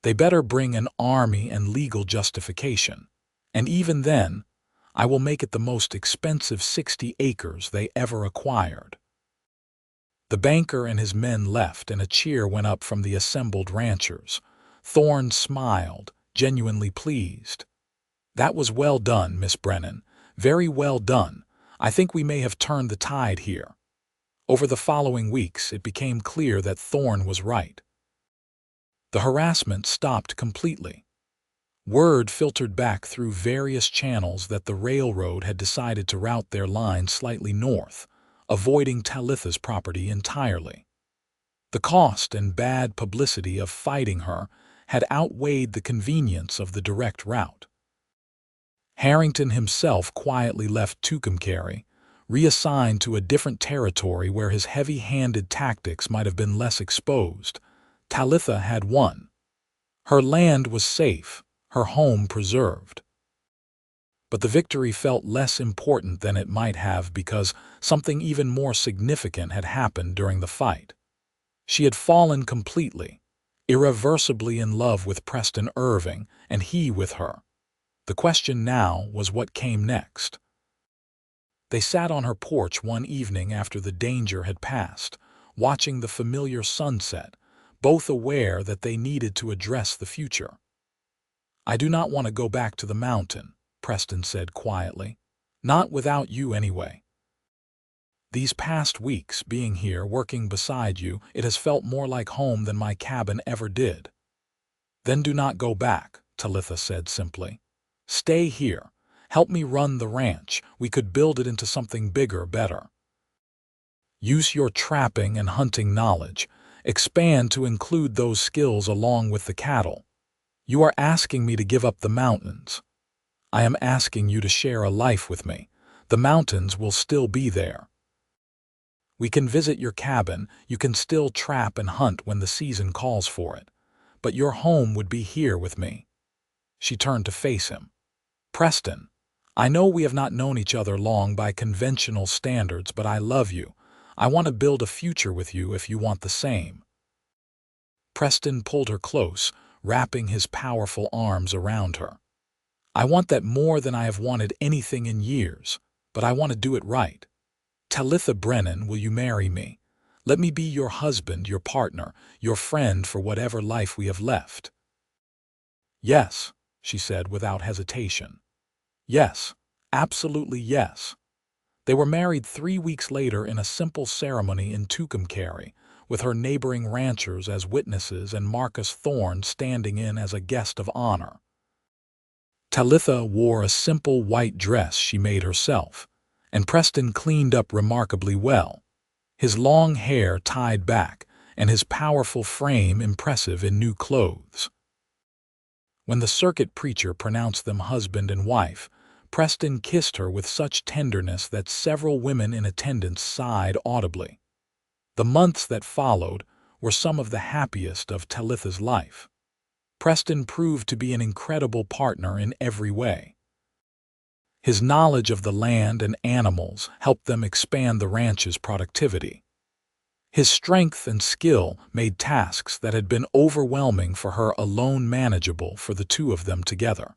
They better bring an army and legal justification. And even then, I will make it the most expensive 60 acres they ever acquired. The banker and his men left, and a cheer went up from the assembled ranchers. Thorne smiled, genuinely pleased. That was well done, Miss Brennan. Very well done. I think we may have turned the tide here. Over the following weeks, it became clear that Thorne was right. The harassment stopped completely. Word filtered back through various channels that the railroad had decided to route their line slightly north, avoiding Talitha's property entirely. The cost and bad publicity of fighting her had outweighed the convenience of the direct route. Harrington himself quietly left Tucumcari, reassigned to a different territory where his heavy-handed tactics might have been less exposed. Talitha had won. Her land was safe, her home preserved. But the victory felt less important than it might have because something even more significant had happened during the fight. She had fallen completely, irreversibly in love with Preston Irving, and he with her. The question now was what came next. They sat on her porch one evening after the danger had passed, watching the familiar sunset, both aware that they needed to address the future. I do not want to go back to the mountain, Preston said quietly. Not without you anyway. These past weeks, being here, working beside you, it has felt more like home than my cabin ever did. "Then do not go back," Talitha said simply. "Stay here. Help me run the ranch. We could build it into something bigger, better. Use your trapping and hunting knowledge. Expand to include those skills along with the cattle. You are asking me to give up the mountains. I am asking you to share a life with me. The mountains will still be there. We can visit your cabin. You can still trap and hunt when the season calls for it. But your home would be here with me." She turned to face him. "Preston, I know we have not known each other long by conventional standards, but I love you. I want to build a future with you if you want the same." Preston pulled her close, wrapping his powerful arms around her. "I want that more than I have wanted anything in years, but I want to do it right. Talitha Brennan, will you marry me? Let me be your husband, your partner, your friend for whatever life we have left." "Yes," she said without hesitation. "Yes, absolutely yes." They were married 3 weeks later in a simple ceremony in Tucumcari, with her neighboring ranchers as witnesses and Marcus Thorne standing in as a guest of honor. Talitha wore a simple white dress she made herself, and Preston cleaned up remarkably well, his long hair tied back and his powerful frame impressive in new clothes. When the circuit preacher pronounced them husband and wife, Preston kissed her with such tenderness that several women in attendance sighed audibly. The months that followed were some of the happiest of Talitha's life. Preston proved to be an incredible partner in every way. His knowledge of the land and animals helped them expand the ranch's productivity. His strength and skill made tasks that had been overwhelming for her alone manageable for the two of them together.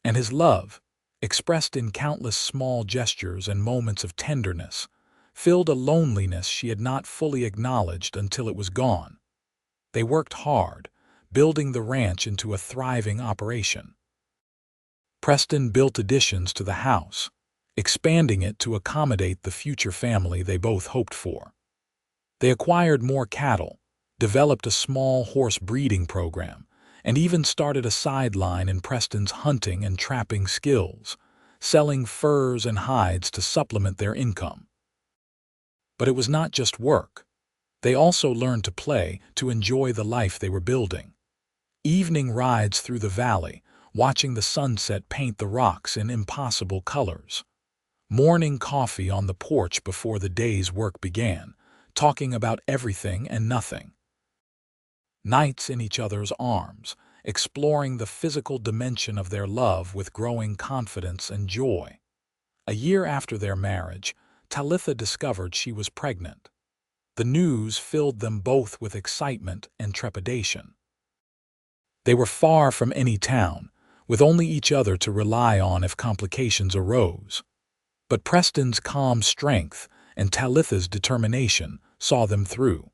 And his love, expressed in countless small gestures and moments of tenderness, filled a loneliness she had not fully acknowledged until it was gone. They worked hard, building the ranch into a thriving operation. Preston built additions to the house, expanding it to accommodate the future family they both hoped for. They acquired more cattle, developed a small horse breeding program, and even started a sideline in Preston's hunting and trapping skills, selling furs and hides to supplement their income. But it was not just work. They also learned to play, to enjoy the life they were building. Evening rides through the valley, watching the sunset paint the rocks in impossible colors. Morning coffee on the porch before the day's work began, talking about everything and nothing. Nights in each other's arms, exploring the physical dimension of their love with growing confidence and joy. A year after their marriage, Talitha discovered she was pregnant. The news filled them both with excitement and trepidation. They were far from any town, with only each other to rely on if complications arose. But Preston's calm strength and Talitha's determination saw them through.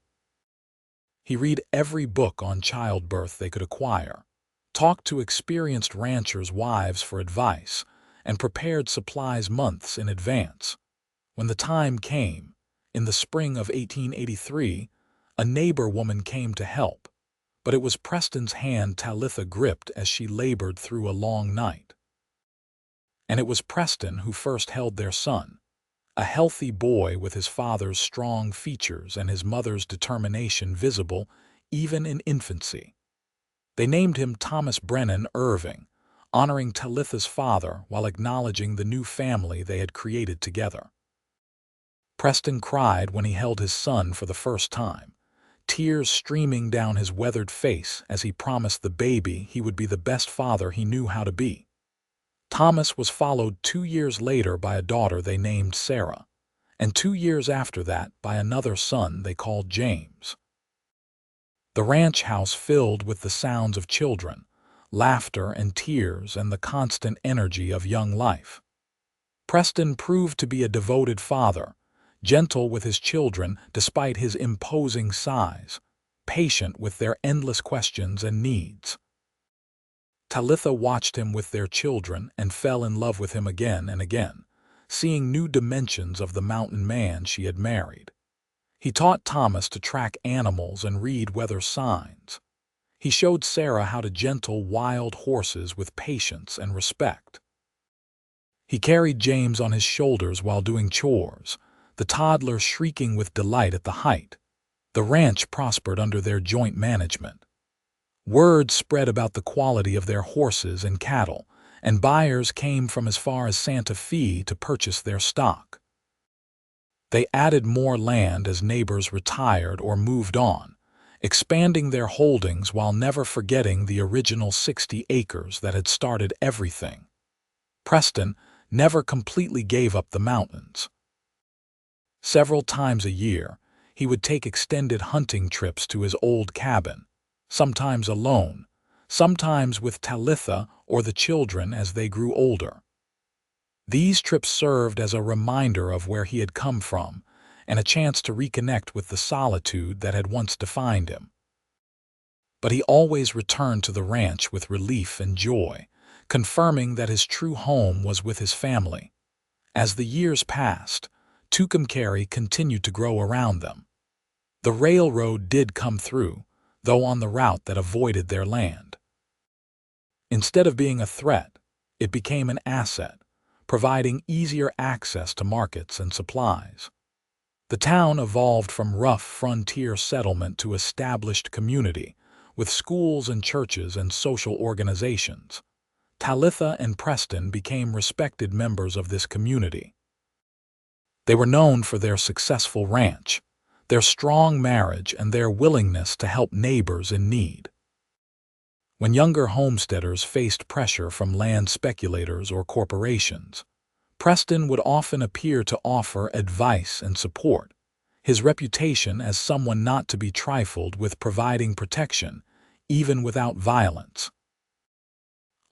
He read every book on childbirth they could acquire, talked to experienced ranchers' wives for advice, and prepared supplies months in advance. When the time came, in the spring of 1883, a neighbor woman came to help, but it was Preston's hand Talitha gripped as she labored through a long night. And it was Preston who first held their son, a healthy boy with his father's strong features and his mother's determination visible even in infancy. They named him Thomas Brennan Irving, honoring Talitha's father while acknowledging the new family they had created together. Preston cried when he held his son for the first time, tears streaming down his weathered face as he promised the baby he would be the best father he knew how to be. Thomas was followed 2 years later by a daughter they named Sarah, and 2 years after that by another son they called James. The ranch house filled with the sounds of children, laughter and tears, and the constant energy of young life. Preston proved to be a devoted father, gentle with his children despite his imposing size, patient with their endless questions and needs. Talitha watched him with their children and fell in love with him again and again, seeing new dimensions of the mountain man she had married. He taught Thomas to track animals and read weather signs. He showed Sarah how to gentle wild horses with patience and respect. He carried James on his shoulders while doing chores, the toddler shrieking with delight at the height. The ranch prospered under their joint management. Word spread about the quality of their horses and cattle, and buyers came from as far as Santa Fe to purchase their stock. They added more land as neighbors retired or moved on, expanding their holdings while never forgetting the original 60 acres that had started everything. Preston never completely gave up the mountains. Several times a year, he would take extended hunting trips to his old cabin, sometimes alone, sometimes with Talitha or the children as they grew older. These trips served as a reminder of where he had come from and a chance to reconnect with the solitude that had once defined him. But he always returned to the ranch with relief and joy, confirming that his true home was with his family. As the years passed, Tucumcari continued to grow around them. The railroad did come through, though on the route that avoided their land. Instead of being a threat, it became an asset, providing easier access to markets and supplies. The town evolved from rough frontier settlement to established community, with schools and churches and social organizations. Talitha and Preston became respected members of this community. They were known for their successful ranch, their strong marriage, and their willingness to help neighbors in need. When younger homesteaders faced pressure from land speculators or corporations, Preston would often appear to offer advice and support, his reputation as someone not to be trifled with, providing protection, even without violence.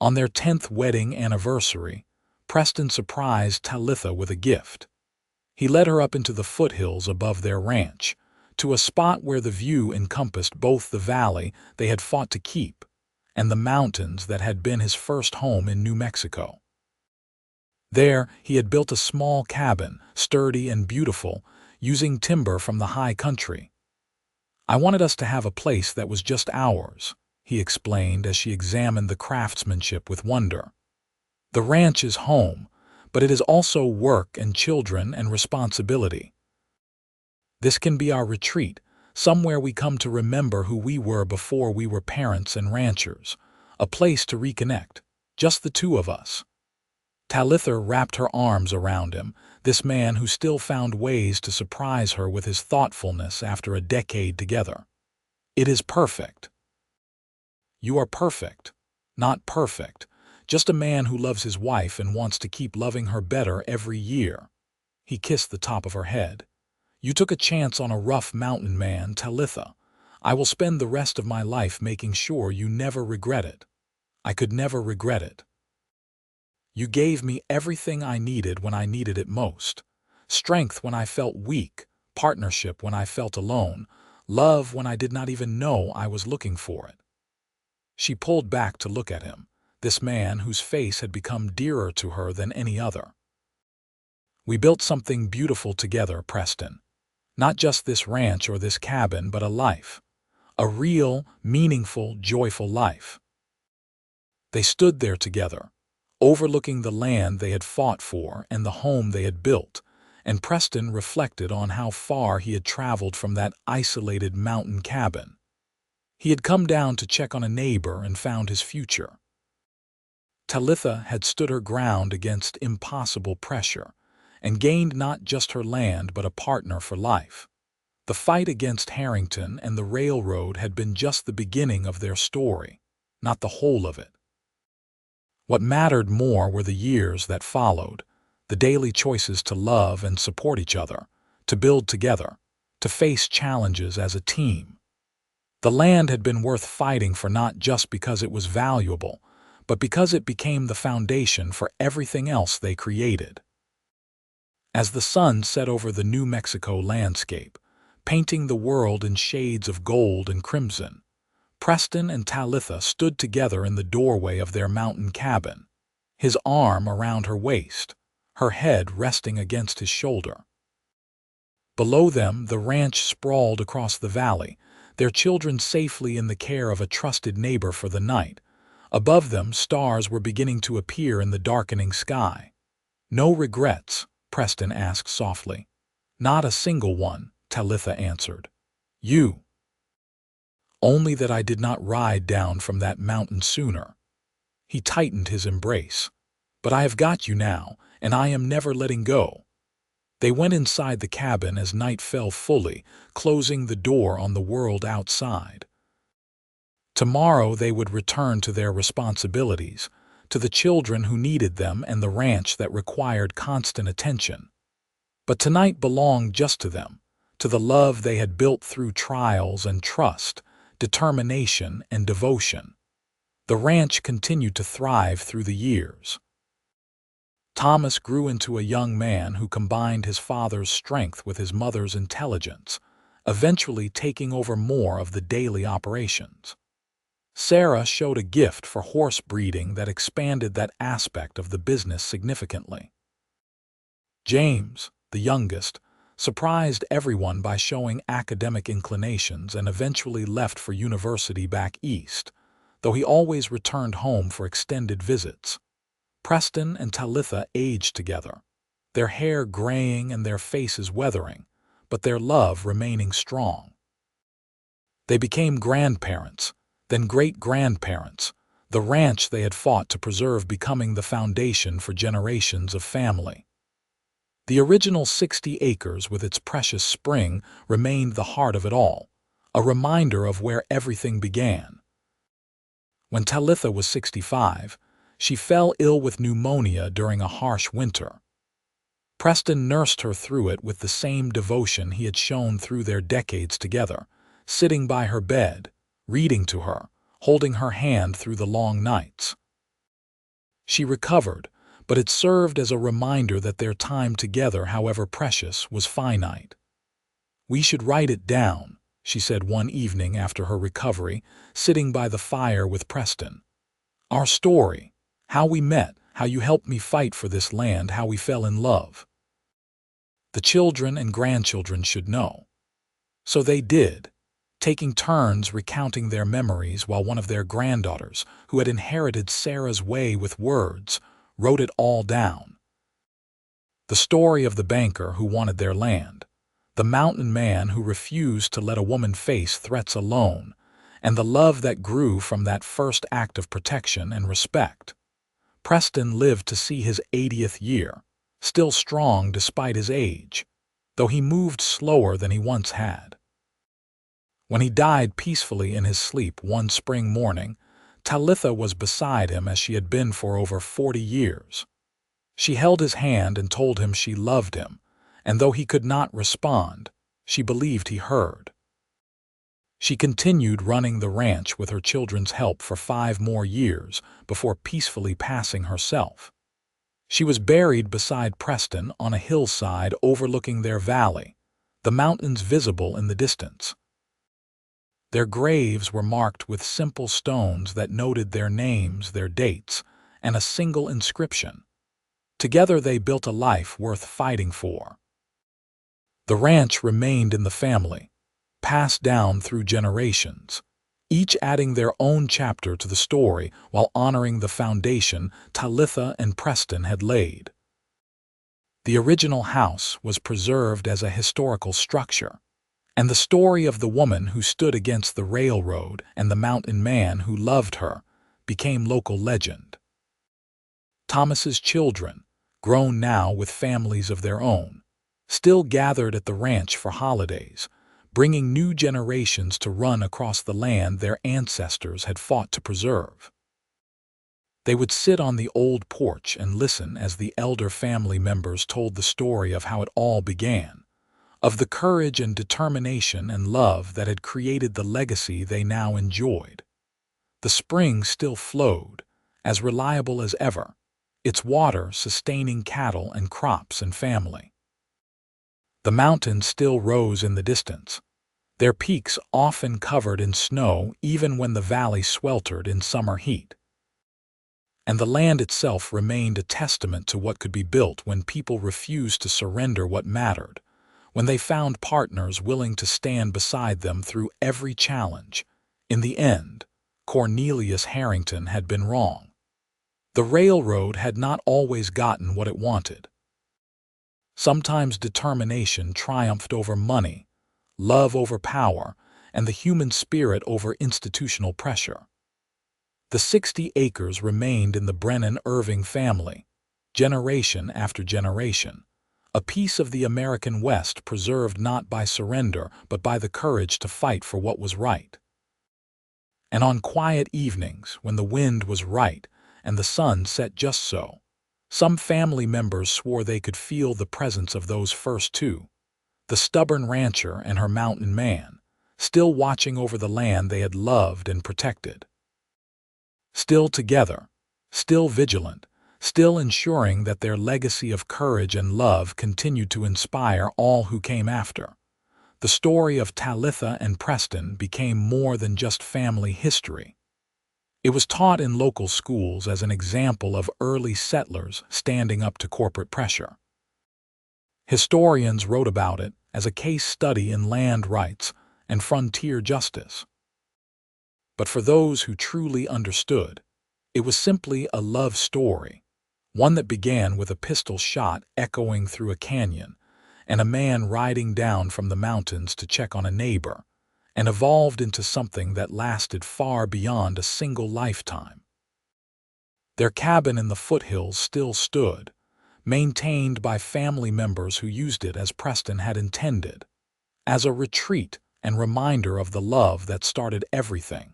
On their 10th wedding anniversary, Preston surprised Talitha with a gift. He led her up into the foothills above their ranch, to a spot where the view encompassed both the valley they had fought to keep and the mountains that had been his first home in New Mexico. There, he had built a small cabin, sturdy and beautiful, using timber from the high country. "I wanted us to have a place that was just ours," he explained as she examined the craftsmanship with wonder. "The ranch is home, but it is also work and children and responsibility. This can be our retreat, somewhere we come to remember who we were before we were parents and ranchers, a place to reconnect, just the two of us." Talitha wrapped her arms around him, this man who still found ways to surprise her with his thoughtfulness after a decade together. "It is perfect." "You are perfect. Not perfect. Just a man who loves his wife and wants to keep loving her better every year." He kissed the top of her head. "You took a chance on a rough mountain man, Talitha. I will spend the rest of my life making sure you never regret it." "I could never regret it. You gave me everything I needed when I needed it most. Strength when I felt weak, partnership when I felt alone, love when I did not even know I was looking for it." She pulled back to look at him, this man whose face had become dearer to her than any other. "We built something beautiful together, Preston. Not just this ranch or this cabin, but a life. A real, meaningful, joyful life." They stood there together, overlooking the land they had fought for and the home they had built, and Preston reflected on how far he had traveled from that isolated mountain cabin. He had come down to check on a neighbor and found his future. Talitha had stood her ground against impossible pressure and gained not just her land but a partner for life. The fight against Harrington and the railroad had been just the beginning of their story, not the whole of it. What mattered more were the years that followed, the daily choices to love and support each other, to build together, to face challenges as a team. The land had been worth fighting for, not just because it was valuable, but because it became the foundation for everything else they created. As the sun set over the New Mexico landscape, painting the world in shades of gold and crimson, Preston and Talitha stood together in the doorway of their mountain cabin, his arm around her waist, her head resting against his shoulder. Below them, the ranch sprawled across the valley, their children safely in the care of a trusted neighbor for the night. Above them, stars were beginning to appear in the darkening sky. "No regrets?" Preston asked softly. "Not a single one," Talitha answered. "You?" "Only that I did not ride down from that mountain sooner." He tightened his embrace. "But I have got you now, and I am never letting go." They went inside the cabin as night fell fully, closing the door on the world outside. Tomorrow they would return to their responsibilities, to the children who needed them and the ranch that required constant attention. But tonight belonged just to them, to the love they had built through trials and trust, determination and devotion. The ranch continued to thrive through the years. Thomas grew into a young man who combined his father's strength with his mother's intelligence, eventually taking over more of the daily operations. Sarah showed a gift for horse breeding that expanded that aspect of the business significantly. James, the youngest, surprised everyone by showing academic inclinations and eventually left for university back east, though he always returned home for extended visits. Preston and Talitha aged together, their hair graying and their faces weathering, but their love remaining strong. They became grandparents, then great-grandparents, the ranch they had fought to preserve becoming the foundation for generations of family. The original 60 acres with its precious spring remained the heart of it all, a reminder of where everything began. When Talitha was 65, she fell ill with pneumonia during a harsh winter. Preston nursed her through it with the same devotion he had shown through their decades together, sitting by her bed, reading to her, holding her hand through the long nights. She recovered, but it served as a reminder that their time together, however precious, was finite. "We should write it down," she said one evening after her recovery, sitting by the fire with Preston. "Our story, how we met, how you helped me fight for this land, how we fell in love. The children and grandchildren should know." So they did, taking turns recounting their memories while one of their granddaughters, who had inherited Sarah's way with words, wrote it all down. The story of the banker who wanted their land, the mountain man who refused to let a woman face threats alone, and the love that grew from that first act of protection and respect. Preston lived to see his 80th year, still strong despite his age, though he moved slower than he once had. When he died peacefully in his sleep one spring morning, Talitha was beside him as she had been for over 40 years. She held his hand and told him she loved him, and though he could not respond, she believed he heard. She continued running the ranch with her children's help for 5 more years before peacefully passing herself. She was buried beside Preston on a hillside overlooking their valley, the mountains visible in the distance. Their graves were marked with simple stones that noted their names, their dates, and a single inscription. Together they built a life worth fighting for. The ranch remained in the family, passed down through generations, each adding their own chapter to the story while honoring the foundation Talitha and Preston had laid. The original house was preserved as a historical structure, and the story of the woman who stood against the railroad and the mountain man who loved her became local legend. Thomas's children, grown now with families of their own, still gathered at the ranch for holidays, bringing new generations to run across the land their ancestors had fought to preserve. They would sit on the old porch and listen as the elder family members told the story of how it all began, of the courage and determination and love that had created the legacy they now enjoyed. The spring still flowed, as reliable as ever, its water sustaining cattle and crops and family. The mountains still rose in the distance, their peaks often covered in snow even when the valley sweltered in summer heat. And the land itself remained a testament to what could be built when people refused to surrender what mattered, when they found partners willing to stand beside them through every challenge. In the end, Cornelius Harrington had been wrong. The railroad had not always gotten what it wanted. Sometimes determination triumphed over money, love over power, and the human spirit over institutional pressure. The 60 acres remained in the Brennan Irving family, generation after generation, a piece of the American West preserved not by surrender but by the courage to fight for what was right. And on quiet evenings, when the wind was right and the sun set just so, some family members swore they could feel the presence of those first two, the stubborn rancher and her mountain man, still watching over the land they had loved and protected. Still together, still vigilant, still ensuring that their legacy of courage and love continued to inspire all who came after. The story of Talitha and Preston became more than just family history. It was taught in local schools as an example of early settlers standing up to corporate pressure. Historians wrote about it as a case study in land rights and frontier justice. But for those who truly understood, it was simply a love story, one that began with a pistol shot echoing through a canyon and a man riding down from the mountains to check on a neighbor, and evolved into something that lasted far beyond a single lifetime. Their cabin in the foothills still stood, maintained by family members who used it as Preston had intended, as a retreat and reminder of the love that started everything.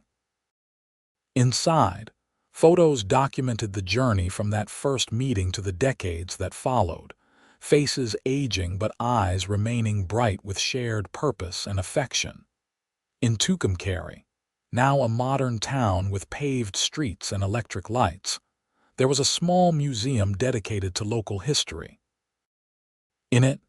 Inside, photos documented the journey from that first meeting to the decades that followed, faces aging but eyes remaining bright with shared purpose and affection. In Tucumcari, now a modern town with paved streets and electric lights, there was a small museum dedicated to local history. In it,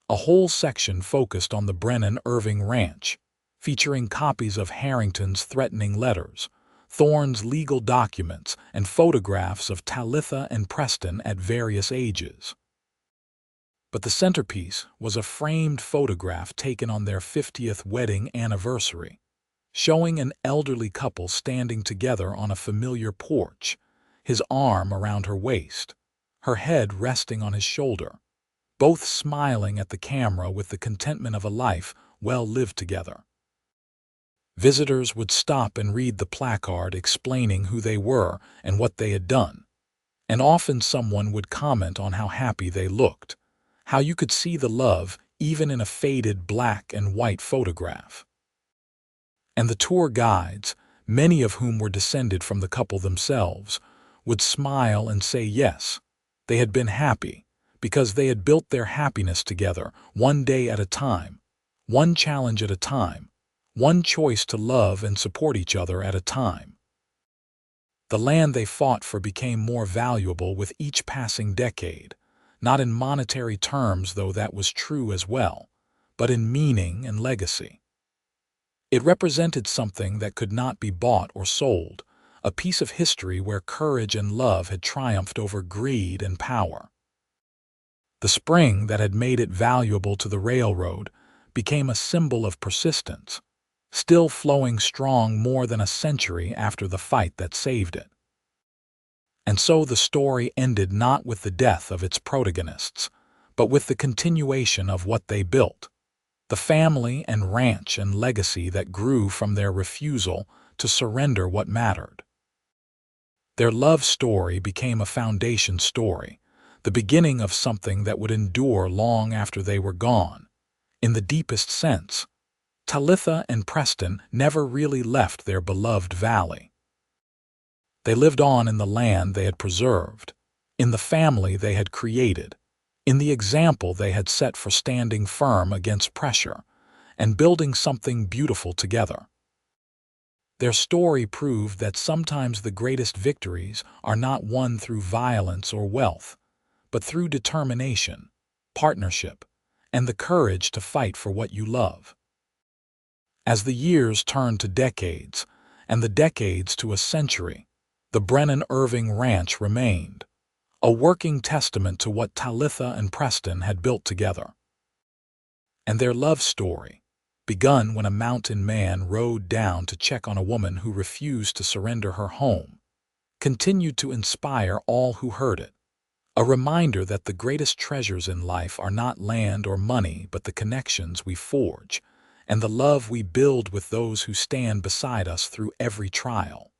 a whole section focused on the Brennan Irving Ranch, featuring copies of Harrington's threatening letters, Thorne's legal documents, and photographs of Talitha and Preston at various ages. But the centerpiece was a framed photograph taken on their 50th wedding anniversary, showing an elderly couple standing together on a familiar porch, his arm around her waist, her head resting on his shoulder, both smiling at the camera with the contentment of a life well lived together. Visitors would stop and read the placard explaining who they were and what they had done, and often someone would comment on how happy they looked, how you could see the love even in a faded black and white photograph. And the tour guides, many of whom were descended from the couple themselves, would smile and say yes, they had been happy because they had built their happiness together, one day at a time, one challenge at a time, one choice to love and support each other at a time. The land they fought for became more valuable with each passing decade, not in monetary terms, though that was true as well, but in meaning and legacy. It represented something that could not be bought or sold, a piece of history where courage and love had triumphed over greed and power. The spring that had made it valuable to the railroad became a symbol of persistence, still flowing strong more than a century after the fight that saved it. And so the story ended not with the death of its protagonists, but with the continuation of what they built, the family and ranch and legacy that grew from their refusal to surrender what mattered. Their love story became a foundation story, the beginning of something that would endure long after they were gone. In the deepest sense, Talitha and Preston never really left their beloved valley. They lived on in the land they had preserved, in the family they had created, in the example they had set for standing firm against pressure and building something beautiful together. Their story proved that sometimes the greatest victories are not won through violence or wealth, but through determination, partnership, and the courage to fight for what you love. As the years turned to decades, and the decades to a century, the Brennan Irving Ranch remained, a working testament to what Talitha and Preston had built together. And their love story, begun when a mountain man rode down to check on a woman who refused to surrender her home, continued to inspire all who heard it. A reminder that the greatest treasures in life are not land or money, but the connections we forge and the love we build with those who stand beside us through every trial.